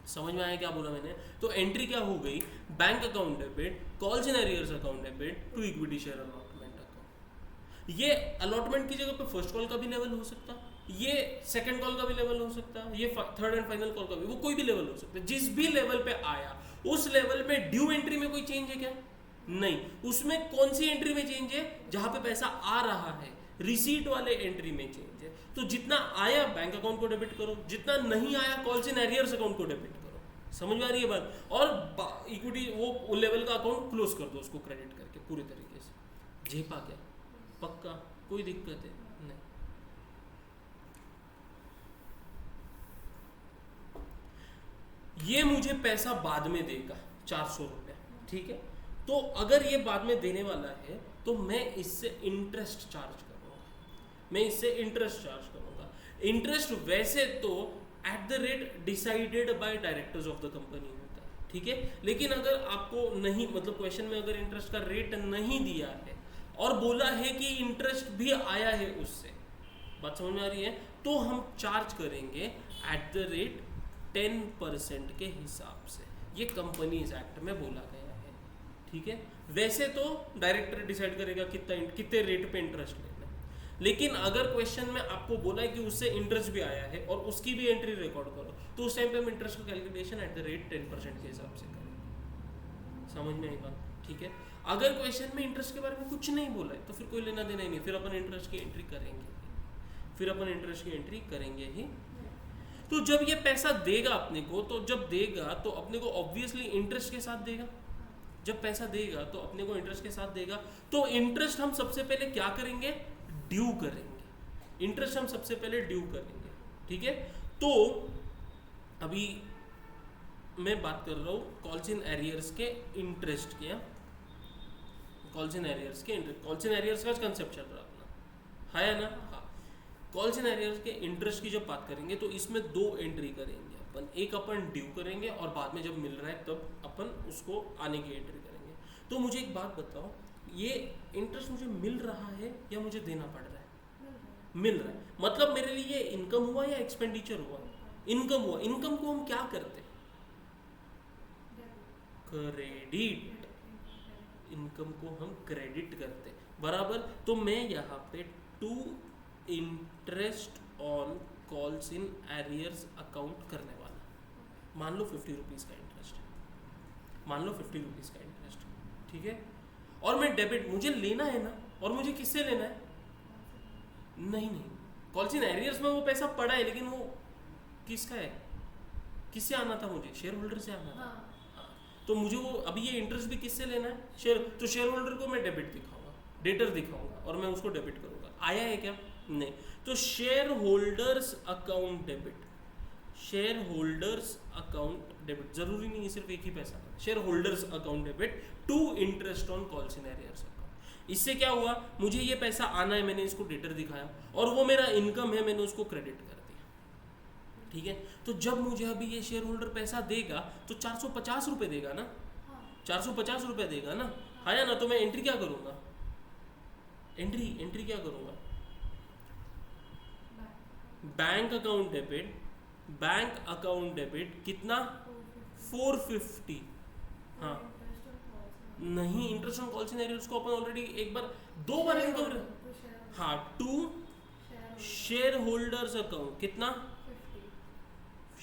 समझ में आया क्या बोला मैंने। तो एंट्री क्या हो गई, bank account debit, calls in arrears account debit to equity share allotment account. ये अलॉटमेंट की जगह पे फर्स्ट कॉल का भी लेवल हो सकता, ये सेकंड कॉल का भी लेवल हो सकता, ये थर्ड एंड फाइनल कॉल का भी, वो कोई भी लेवल हो सकता है। जिस भी लेवल पे आया उस लेवल में ड्यू एंट्री में कोई चेंज है क्या, नहीं। उसमें कौन सी एंट्री में चेंज है, जहां पे पैसा आ रहा है, रिसीट वाले एंट्री में चेंज है। तो जितना आया बैंक अकाउंट को डेबिट करो, जितना नहीं आया कॉल्स इन एरियर्स अकाउंट को डेबिट करो। समझ में आ रही है बात। और इक्विटी वो लेवल का अकाउंट क्लोज कर दो, उसको क्रेडिट करके पूरे तरीके से। झेपा क्या, पक्का कोई दिक्कत है नहीं। ये मुझे पैसा बाद में देगा 400 रुपये, ठीक है। तो अगर ये बाद में देने वाला है तो मैं इससे इंटरेस्ट चार्ज करूंगा, मैं इससे इंटरेस्ट चार्ज करूंगा। इंटरेस्ट वैसे तो at the rate decided by directors of the company होता है, ठीक है। लेकिन अगर आपको नहीं, मतलब क्वेश्चन में अगर इंटरेस्ट का रेट नहीं दिया है और बोला है कि इंटरेस्ट भी आया है उससे, बात समझ में आ रही है, तो हम चार्ज करेंगे एट द रेट 10% के हिसाब से। ये कंपनीज एक्ट में बोला गया है, ठीक है। वैसे तो डायरेक्टर डिसाइड करेगा कितने रेट पे इंटरेस्ट लेना है। लेकिन अगर क्वेश्चन में आपको बोला है कि उससे इंटरेस्ट भी आया है और उसकी भी एंट्री रिकॉर्ड करो, तो उस टाइम पे हम इंटरेस्ट का कैलकुलेशन एट द रेट 10% के हिसाब से करें। समझ में आई बात, ठीक है। अगर क्वेश्चन में इंटरेस्ट के बारे में कुछ नहीं बोला है तो फिर कोई लेना देना ही नहीं, फिर अपन इंटरेस्ट की एंट्री करेंगे, फिर अपन इंटरेस्ट की एंट्री करेंगे ही। तो जब ये पैसा देगा अपने को, तो जब देगा तो अपने को ऑब्वियसली इंटरेस्ट के साथ देगा। जब पैसा देगा तो अपने को इंटरेस्ट के साथ देगा। तो इंटरेस्ट हम सबसे पहले क्या करेंगे, ड्यू करेंगे। इंटरेस्ट हम सबसे पहले ड्यू करेंगे, ठीक है। तो अभी मैं बात कर रहा हूँ कॉल्स इन एरियर्स के इंटरेस्ट के, कॉल्स इन एरियर्स के इंटरेस्ट, कॉल्स इन एरियर्स का कंसेप्ट चल रहा अपना, है ना। हाँ, कॉल्स इन एरियर्स के इंटरेस्ट की जब बात करेंगे तो इसमें दो एंट्री करेंगे अपन। एक अपन ड्यू करेंगे और बाद में जब मिल रहा है तब अपन उसको आने की एंट्री करेंगे। तो मुझे एक बात बताओ, ये इंटरेस्ट मुझे मिल रहा है या मुझे देना पड़ रहा है, मिल रहा है। मतलब मेरे लिए ये इनकम हुआ या एक्सपेंडिचर हुआ, इनकम हुआ। इनकम को हम क्या करते हैं, क्रेडिट। इनकम को हम क्रेडिट करते हैं, बराबर। तो मैं यहाँ पे to interest on calls in arrears account करने वाला। मान लो 50 रुपीज़ का इंटरेस्ट है, मान लो 50 रुपीज़ का इंटरेस्ट, ठीक है। और मैं डेबिट मुझे लेना है ना, और मुझे किससे लेना है? नहीं कॉल्स इन एरियर्स में वो पैसा पड़ा है, लेकिन वो किसका है? किससे आना था? मुझे शेयर होल्डर से आना था। हाँ। तो मुझे वो अभी ये इंटरेस्ट भी किससे लेना है? तो शेयर होल्डर को मैं डेबिट दिखाऊंगा, डेटर दिखाऊंगा, और मैं उसको डेबिट करूंगा। आया है क्या? नहीं। तो share holders account debit, share holders account debit, जरूरी नहीं है सिर्फ एक ही पैसा, share holders account debit to interest on calls in arrears account. इससे क्या हुआ? मुझे ये पैसा आना है, मैंने इसको डेटर दिखाया, और वो मेरा इनकम है, मैंने उसको क्रेडिट कर दिया। ठीक है, तो जब मुझे अभी ये शेयर होल्डर पैसा देगा तो 450 रुपये देगा ना, 450 रुपये देगा ना, हाँ या ना? तो मैं एंट्री क्या करूँगा? एंट्री क्या करूँगा? Bank account debit, bank account debit कितना? 450। हाँ नहीं, interest on calls in arrears को अपन ऑलरेडी एक बार, 2 बार इनकम, हाँ, टू शेयर होल्डर्स अकाउंट कितना?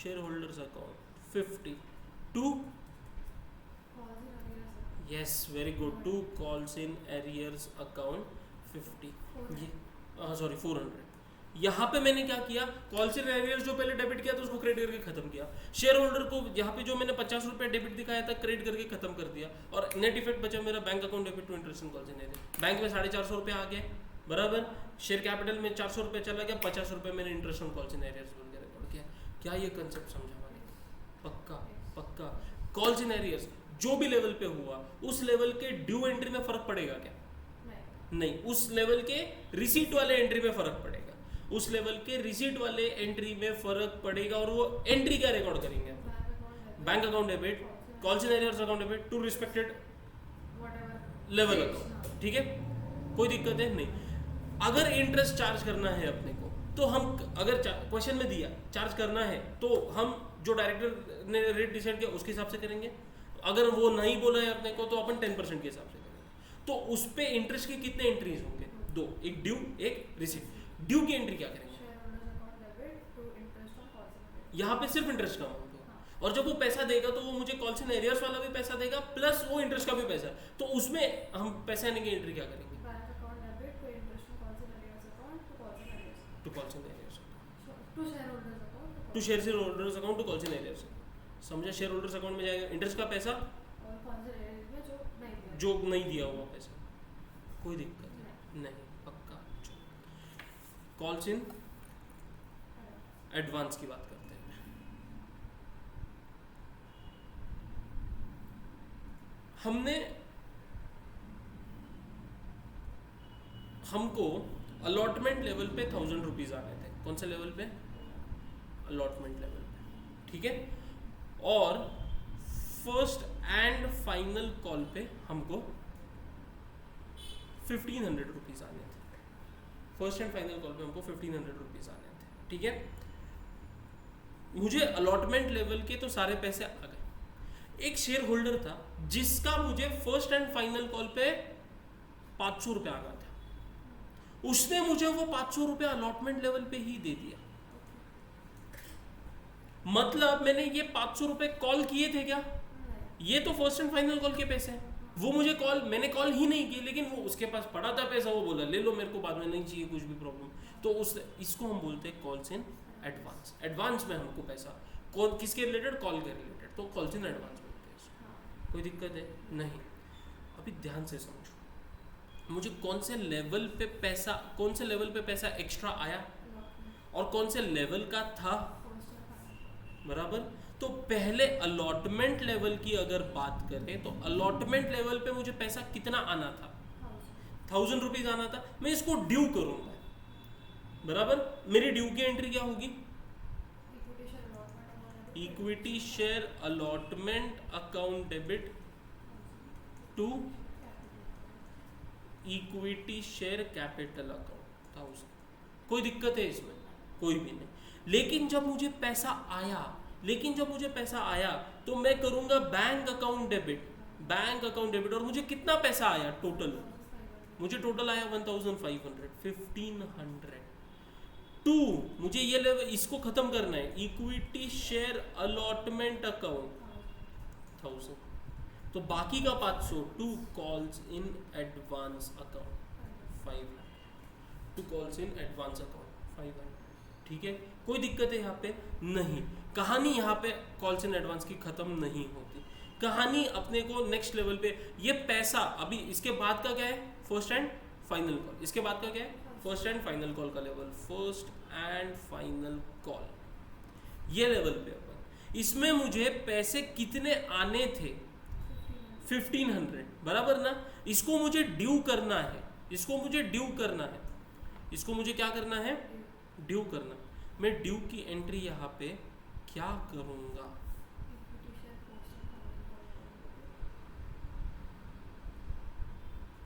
Share holders account 50 to, yes very good, to calls in arrears account 50, ये सॉरी 400। यहाँ पे मैंने क्या किया? कॉल्स इन एरियर्स जो पहले डेबिट किया था उसको क्रेडिट करके खत्म किया। शेयर होल्डर को यहाँ पे जो मैंने 50 रुपये डेबिट दिखाया था क्रेडिट करके खत्म कर दिया, और नेट इफेक्ट बचा मेरा bank account debit to interest on calls in arrears. बैंक में 450 रुपये आ गए, बराबर। शेयर कैपिटल में 400 रुपये चला गया, 50 रुपये मैंने interest on calls in arrears बोल के रिकॉर्ड किया। क्या ये कंसेप्ट समझा मैंने? पक्का पक्का। कॉल्स इन एरियर्स जो भी लेवल पे हुआ, उस लेवल के ड्यू एंट्री में फर्क पड़ेगा क्या? नहीं, उस लेवल के रिसीट वाले एंट्री में फर्क पड़ेगा, उस लेवल के रिसीट वाले एंट्री में फर्क पड़ेगा। और वो एंट्री क्या रिकॉर्ड करेंगे? Bank account debit, calls in arrears account debit to respected level account. ठीक है, कोई दिक्कत है नहीं। अगर इंटरेस्ट चार्ज करना है अपने को, तो हम अगर क्वेश्चन में दिया चार्ज करना है, तो हम जो डायरेक्टर ने रेट डिसाइड किया उसके हिसाब से करेंगे। अगर वो नहीं बोला है अपने को, तो अपन 10% के हिसाब से करेंगे। तो उस पे इंटरेस्ट के कितने एंट्रीज होंगे? 2, एक ड्यू एक रिसीट। ड्यू की एंट्री क्या करेंगे? यहाँ पे सिर्फ इंटरेस्ट का अमाउंट होगा, और जब वो पैसा देगा तो वो मुझे कॉल्स इन एरियर्स वाला भी पैसा देगा, प्लस वो इंटरेस्ट का भी पैसा। तो उसमें हम पैसे आने की एंट्री क्या करेंगे? To calls in arrears, to share holders account to calls in arrears. समझा? शेयर होल्डर्स अकाउंट में जाएगा इंटरेस्ट का पैसा, जो नहीं दिया हुआ पैसा, कोई दिक्कत नहीं, पक्का। कॉल्स इन एडवांस की बात करते हैं। हमको अलॉटमेंट लेवल पे 1000 रुपीज आने थे। कौन से लेवल पे? अलॉटमेंट लेवल पे। ठीक है, और फर्स्ट एंड फाइनल कॉल पे हमको 1500 रुपीज आने थे। फर्स्ट एंड फाइनल कॉल पे हमको 1500 रुपीज आने थे। ठीक है, मुझे अलॉटमेंट लेवल के तो सारे पैसे आ गए। एक शेयर होल्डर था जिसका मुझे फर्स्ट एंड फाइनल कॉल पे 500 रुपये आना था, उसने मुझे वो 500 रुपये अलॉटमेंट लेवल पे ही दे दिया। मतलब मैंने ये 500 रुपये कॉल किए थे क्या? ये तो फर्स्ट एंड फाइनल कॉल के पैसे हैं। वो मुझे मैंने कॉल ही नहीं की, लेकिन वो उसके पास पड़ा था पैसा, वो बोला ले लो, मेरे को बाद में नहीं चाहिए कुछ भी प्रॉब्लम। तो इसको हम बोलते हैं कॉल्स इन एडवांस। एडवांस में हमको पैसा किसके रिलेटेड? कॉल के रिलेटेड, तो कॉल्स इन एडवांस बोलते हैं इसको। कोई दिक्कत है? नहीं। अभी ध्यान से समझो, मुझे कौन से लेवल पे पैसा एक्स्ट्रा आया और कौन से लेवल का था, बराबर। तो पहले अलॉटमेंट लेवल की अगर बात करें, तो अलॉटमेंट लेवल पे मुझे पैसा कितना आना था? 1000 रुपीज आना था। मैं इसको ड्यू करूंगा, बराबर। मेरी ड्यू की एंट्री क्या होगी? Equity share allotment account debit to equity share capital account 1000। कोई दिक्कत है इसमें? कोई भी नहीं। लेकिन जब मुझे पैसा आया तो मैं करूंगा बैंक अकाउंट डेबिट। और मुझे कितना पैसा आया टोटल? मुझे टोटल आया 1500, 1500 टू, मुझे ये लेवल इसको खत्म करना है, इक्विटी शेयर अलॉटमेंट अकाउंट 1000। तो बाकी का 500 to calls in advance account 5 lakh, to calls in advance account 5 lakh. ठीक है, कोई दिक्कत है यहाँ पे नहीं। कहानी यहाँ पे कॉल्स इन एडवांस की खत्म नहीं होती, कहानी अपने को नेक्स्ट लेवल पे, ये पैसा अभी इसके बाद का क्या है, फर्स्ट एंड फाइनल कॉल। इसके बाद का क्या है, फर्स्ट एंड फाइनल कॉल का level, first and final call, ये लेवल पे अपन, इसमें मुझे पैसे कितने आने थे, 1500, बराबर ना। इसको मुझे ड्यू करना है, इसको मुझे ड्यू करना है, इसको मुझे क्या करना है, ड्यू करना। मैं ड्यू की एंट्री यहाँ पे क्या करूँगा,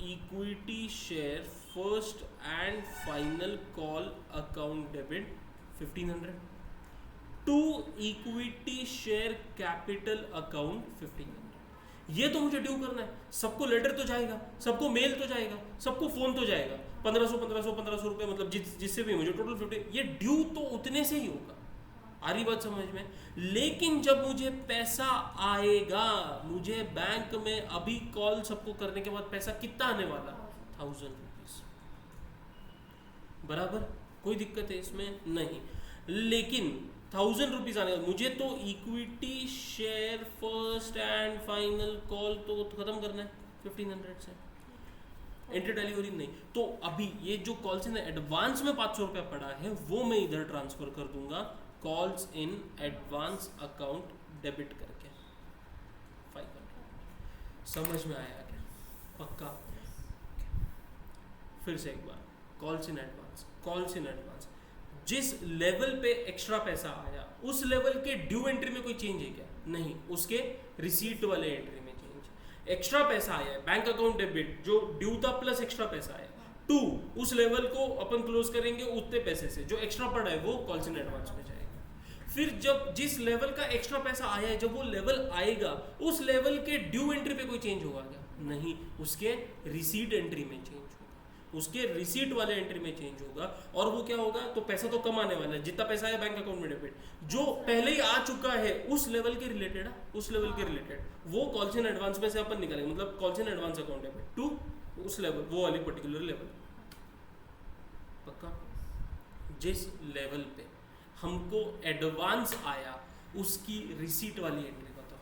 equity share first and final call account debit 1500 to equity share capital account 1500। ये तो मुझे ड्यू करना है। सबको लेटर तो जाएगा, सबको मेल तो जाएगा, सबको फोन तो जाएगा, 1500 रुपए, मतलब जिससे भी मुझे टोटल 50, ये ड्यू तो उतने से ही होगा। आ रही बात समझ में। लेकिन जब मुझे पैसा आएगा, मुझे बैंक में अभी कॉल सबको करने के बाद पैसा कितना आने वाला, 1000 रुपीज, बराबर, कोई दिक्कत है इसमें नहीं। लेकिन 1000 रुपीज आने, मुझे तो equity share first and final call तो खत्म करना है 1500 से, एंट्री टैली हो रही नहीं। तो अभी ये जो कॉल्स इन एडवांस में 500 रुपया पड़ा है, वो मैं इधर ट्रांसफर कर दूंगा calls in advance account debit करके 500। समझ में आया क्या, पक्का? फिर से एक बार, calls in advance, calls in advance, जिस लेवल पे एक्स्ट्रा पैसा आया उस लेवल के ड्यू एंट्री में कोई चेंज है क्या, नहीं, उसके रिसीट वाले एंट्री में चेंज। एक्स्ट्रा पैसा आया है, बैंक अकाउंट डेबिट, जो ड्यू था प्लस एक्स्ट्रा पैसा आया, टू उस लेवल को अपन क्लोज करेंगे उतने पैसे से, जो एक्स्ट्रा पड़ा है वो कॉल्स इन एडवांस में जाएगा। फिर जब जिस लेवल का एक्स्ट्रा पैसा आया है, जब वो लेवल आएगा, उस लेवल के ड्यू एंट्री पे कोई चेंज होगा क्या, नहीं, उसके रिसीट एंट्री में चेंज होगा, उसके रिसीट वाले एंट्री में चेंज होगा। और वो क्या होगा, तो पैसा तो कम आने वाला है, जितना पैसा है बैंक अकाउंट में डेबिट, जो पहले ही आ चुका है उस लेवल के रिलेटेड, उस लेवल के रिलेटेड वो कॉल्स इन एडवांस में से अपन निकालेंगे, मतलब calls in advance account debit to उस लेवल, वो वाली पर्टिकुलर लेवल, पक्का? जिस लेवल पे हमको एडवांस आया उसकी रिसीट वाली एंट्री बताओ,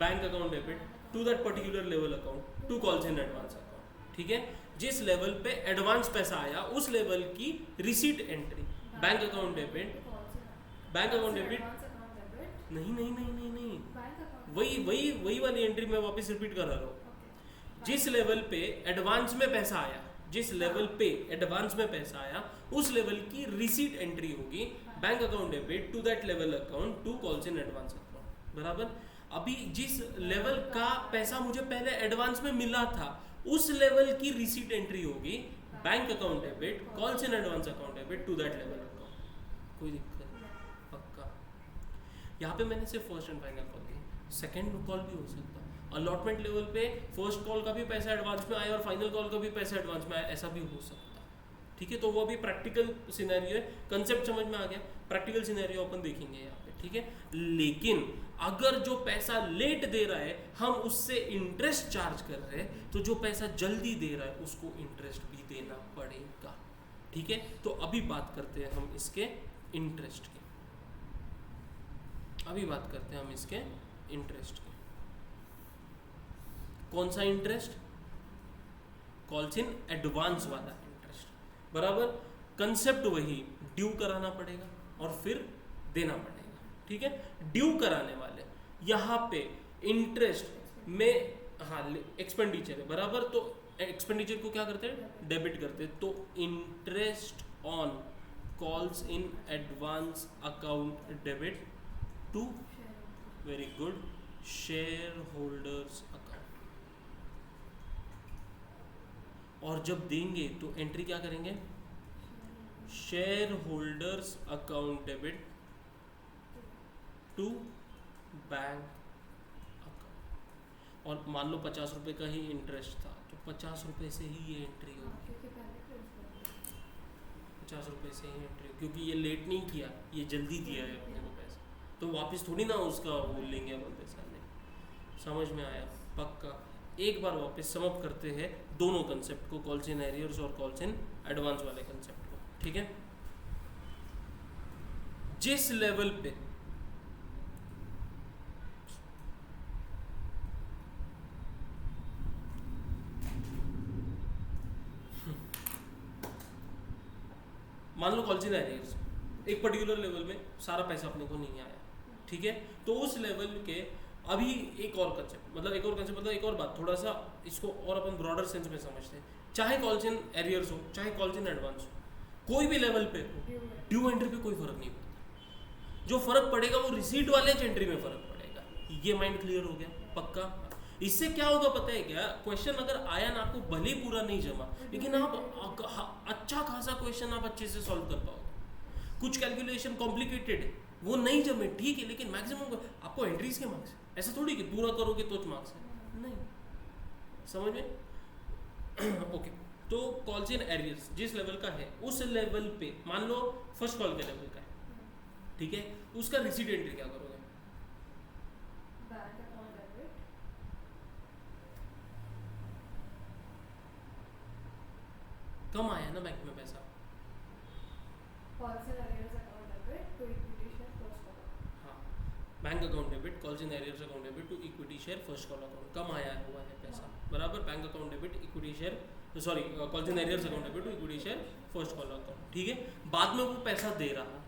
bank account debit to that particular level account to calls in advance account. ठीक है, जिस लेवल पे एडवांस पैसा आया उस लेवल की receipt entry, bank account debit, bank account debit, नहीं नहीं नहीं नहीं नहीं, वही वाली एंट्री मैं वापस रिपीट कर रहा हूँ। जिस लेवल पे एडवांस में पैसा आया, जिस लेवल पे एडवांस में पैसा आया उस लेवल की रिसीट एंट्री होगी bank account debit to that level account to calls in advance account, बराबर। अभी जिस लेवल का पैसा मुझे पहले एडवांस में मिला था उस लेवल की रिसीट एंट्री होगी bank account debit calls in advance account debit to that level account. कोई दिक्कत नहीं, पक्का? यहाँ पे मैंने सिर्फ फर्स्ट एंड फाइनल कॉल की, सेकेंड कॉल भी हो सकता, अलॉटमेंट लेवल पे फर्स्ट कॉल का भी पैसा एडवांस में आया और फाइनल कॉल का भी पैसा एडवांस में आया, ऐसा भी हो सकता। ठीक है, तो वो अभी प्रैक्टिकल सिनेरियो है, कंसेप्ट समझ में आ गया, प्रैक्टिकल सिनेरियो अपन देखेंगे यहाँ पे। ठीक है, लेकिन अगर जो पैसा लेट दे रहा है हम उससे इंटरेस्ट चार्ज कर रहे हैं, तो जो पैसा जल्दी दे रहा है उसको इंटरेस्ट भी देना पड़ेगा। ठीक है, तो अभी बात करते हैं हम इसके इंटरेस्ट की, अभी बात करते हैं हम इसके इंटरेस्ट की। कौन सा इंटरेस्ट? कॉल्स इन एडवांस वाला इंटरेस्ट, बराबर। कंसेप्ट वही, ड्यू कराना पड़ेगा और फिर देना पड़ेगा। ठीक है, ड्यू कराने वाले यहाँ पे इंटरेस्ट में, हाँ, एक्सपेंडिचर है, बराबर। तो एक्सपेंडिचर को क्या करते हैं, डेबिट करते हैं। तो interest on calls in advance account debit to, very good, share holders account. और जब देंगे तो एंट्री क्या करेंगे, share holders account debit to bank account. और मान लो 50 रुपये का ही इंटरेस्ट था तो 50 रुपये से ही ये एंट्री होगी, 50 रुपये से ही एंट्री, क्योंकि ये लेट नहीं किया, ये जल्दी दिया है अपने को पैसा। तो वापस थोड़ी ना उसका बोल लेंगे अपन पैसा नहीं। समझ में आया? पक्का। एक बार वापस समअप करते हैं दोनों कंसेप्ट को, कॉल्स इन एरियर्स और कॉल्स इन एडवांस वाले कंसेप्ट को, ठीक है। जिस लेवल पे मान लो कॉल्स इन एरियर्स एक पर्टिकुलर लेवल में सारा पैसा अपने को नहीं आया, ठीक है, तो उस लेवल के अभी एक और कंसेप्ट मतलब एक और बात, थोड़ा सा इसको और अपन ब्रॉडर सेंस में समझते हैं। चाहे कॉल्स इन एरियर्स हो, चाहे कॉल्स इन एडवांस हो, कोई भी लेवल पे हो, ड्यू एंट्री पे कोई फर्क नहीं पड़ता। जो फर्क पड़ेगा वो रिसीट वाले एंट्री में फर्क पड़ेगा। ये माइंड क्लियर हो गया? पक्का। इससे क्या होगा पता है क्या? क्वेश्चन अगर आया ना, आपको भले पूरा नहीं जमा, लेकिन आप अच्छा खासा क्वेश्चन आप अच्छे से सॉल्व कर पाओगे। कुछ कैलकुलेशन कॉम्प्लिकेटेड है वो नहीं जमे, ठीक है, लेकिन मैक्सिमम आपको एंट्रीज के मार्क्स, ऐसा थोड़ी कि पूरा करोगे तो मार्क्स है, नहीं। समझ में? ओके, तो कॉल्स इन एरियर्स जिस लेवल का है, उस लेवल पे मान लो फर्स्ट कॉल के लेवल का है, ठीक है, उसका रिसीट एंट्री क्या करोगे? कम आया ना बैंक में पैसा, हाँ, bank account debit, calls in arrears account debit to equity share first call account, कम आया हुआ है पैसा, बराबर। Bank account debit equity share, sorry, calls in arrears account debit to equity share first call account, ठीक है। बाद में वो पैसा दे रहा है,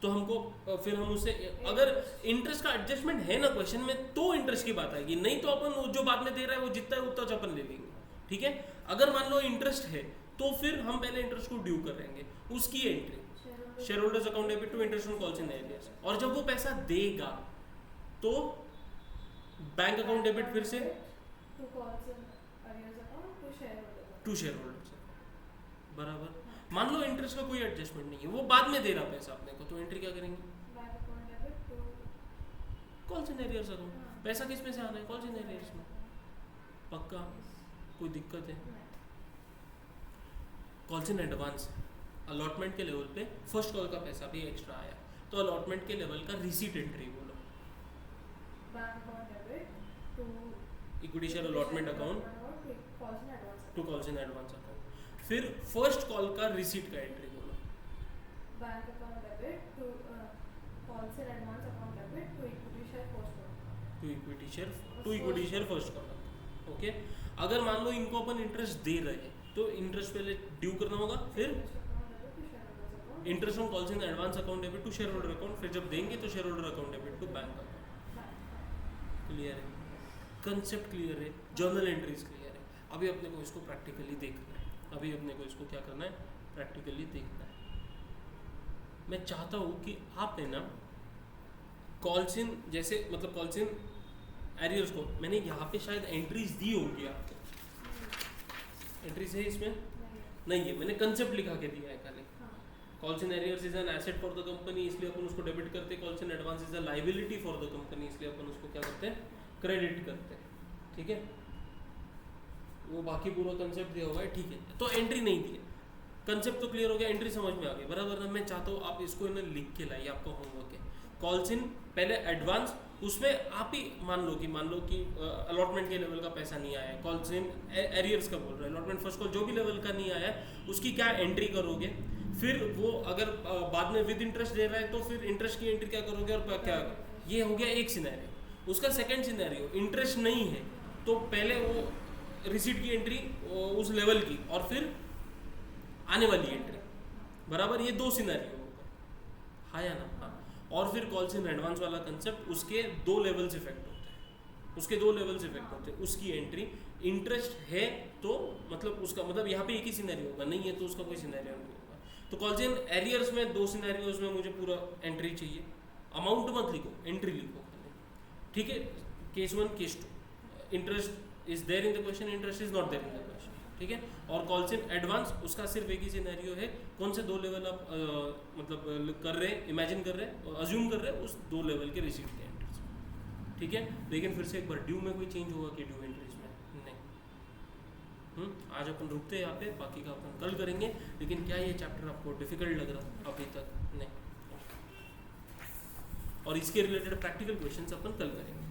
तो हमको फिर हम उससे अगर इंटरेस्ट का एडजस्टमेंट है ना क्वेश्चन में, तो इंटरेस्ट की बात आएगी, नहीं तो अपन जो बाद में दे रहा है वो जितना है उतना अपन ले लेंगे, ठीक है। अगर मान लो इंटरेस्ट है तो फिर हम पहले इंटरेस्ट को ड्यू करेंगे, उसकी entry share holders account debit to interest on calls in arrears, और जब वो पैसा देगा तो बैंक अकाउंट डेबिट फिर से टू शेयर होल्डर्स, बराबर। मान लो इंटरेस्ट का कोई एडजस्टमेंट नहीं है, वो बाद में दे रहा पैसा अपने को, तो एंट्री क्या करेंगे? Calls in arrears account. पैसा किस में से आना है? कॉल्स इन एरियर्स में। पक्का? कोई दिक्कत है? कॉल्स इन एडवांस, अलॉटमेंट के लेवल पे फर्स्ट कॉल का पैसा भी एक्स्ट्रा आया, तो अलॉटमेंट के लेवल का रिसीट एंट्री बोलो। Equity share allotment account to calls in advance account. फिर फर्स्ट कॉल का रिसीट का एंट्री बोलो। Bank account debit to calls in advance account debit to equity share first call, to equity share first call. Okay, अगर मान लो इनको अपन इंटरेस्ट दे रहे हैं तो इंटरेस्ट पहले ड्यू करना होगा, फिर interest on calls in advance account debit to share holder account, फिर जब देंगे तो share holder account debit to bank account. Clear है? कंसेप्ट क्लियर है, जर्नल एंट्रीज क्लियर है। अभी अपने को इसको प्रैक्टिकली देखना है, अभी अपने को इसको क्या करना है? प्रैक्टिकली देखना है। मैं चाहता हूँ कि आप है ना कॉल्स इन, जैसे मतलब कॉल्स इन एरियर्स को मैंने यहाँ पे शायद एंट्रीज दी होंगी आपको, एंट्रीज है इसमें? नहीं है, मैंने कंसेप्ट लिखा के दिया है खाली। Calls in arrears is an asset for the company, इसलिए अपन उसको डेबिट करते हैं। Calls in advance is a liability for the company, इसलिए अपन उसको क्या करते हैं? क्रेडिट करते हैं, ठीक है। वो बाकी पूरा कंसेप्ट दिया हुआ है, ठीक है। तो एंट्री नहीं दी है, कंसेप्ट तो क्लियर हो गया, एंट्री समझ में आ गई, बराबर ना। मैं चाहता हूँ आप इसको इन्हें लिख के लाइए, आपका होमवर्क है। कॉल्स इन पहले एडवांस, उसमें आप ही मान लो कि अलॉटमेंट के लेवल का पैसा नहीं आया है। कॉल्स इन एरियर्स का बोल रहे हैं, अलॉटमेंट फर्स्ट कॉल जो भी लेवल का नहीं आया है उसकी क्या एंट्री करोगे। फिर वो अगर बाद में विद इंटरेस्ट दे रहा है तो फिर इंटरेस्ट की एंट्री क्या करोगे और क्या। ये हो गया एक सिनेरियो। उसका सेकंड सिनेरियो, इंटरेस्ट नहीं है तो पहले वो रिसीट की एंट्री उस लेवल की, और फिर आने वाली एंट्री, बराबर। ये दो सिनेरियो होगा, हाँ या ना? हाँ। और फिर कॉल्स इन एडवांस वाला कंसेप्ट, उसके दो लेवल्स इफेक्ट होते हैं, उसकी एंट्री इंटरेस्ट है तो मतलब उसका मतलब यहाँ पे एक ही सिनेरियो होगा, नहीं है तो उसका कोई सिनेरियो नहीं होगा। तो कॉल्स इन एरियर्स में दो सिनेरियोज में मुझे पूरा एंट्री चाहिए। अमाउंट मत लिखो, एंट्री लिखो, ठीक है। Case 1 case 2, interest is there in the question, interest is not there in the question, ठीक है। और कॉल्स इन एडवांस, उसका सिर्फ एक ही सिनेरियो है, कौन से दो लेवल आप मतलब कर रहे हैं, इमेजिन कर रहे हैं, अज्यूम कर रहे हैं, उस दो लेवल के रिसीट के एंट्रीज, ठीक है। लेकिन फिर से एक बार ड्यू में कोई चेंज होगा कि ड्यू एंट्रीज में नहीं। आज अपन रुकते हैं यहाँ पे, बाकी का अपन कल करेंगे। लेकिन क्या ये चैप्टर आपको डिफिकल्ट लग रहा अभी तक? नहीं। और इसके रिलेटेड प्रैक्टिकल क्वेश्चंस अपन कल करेंगे।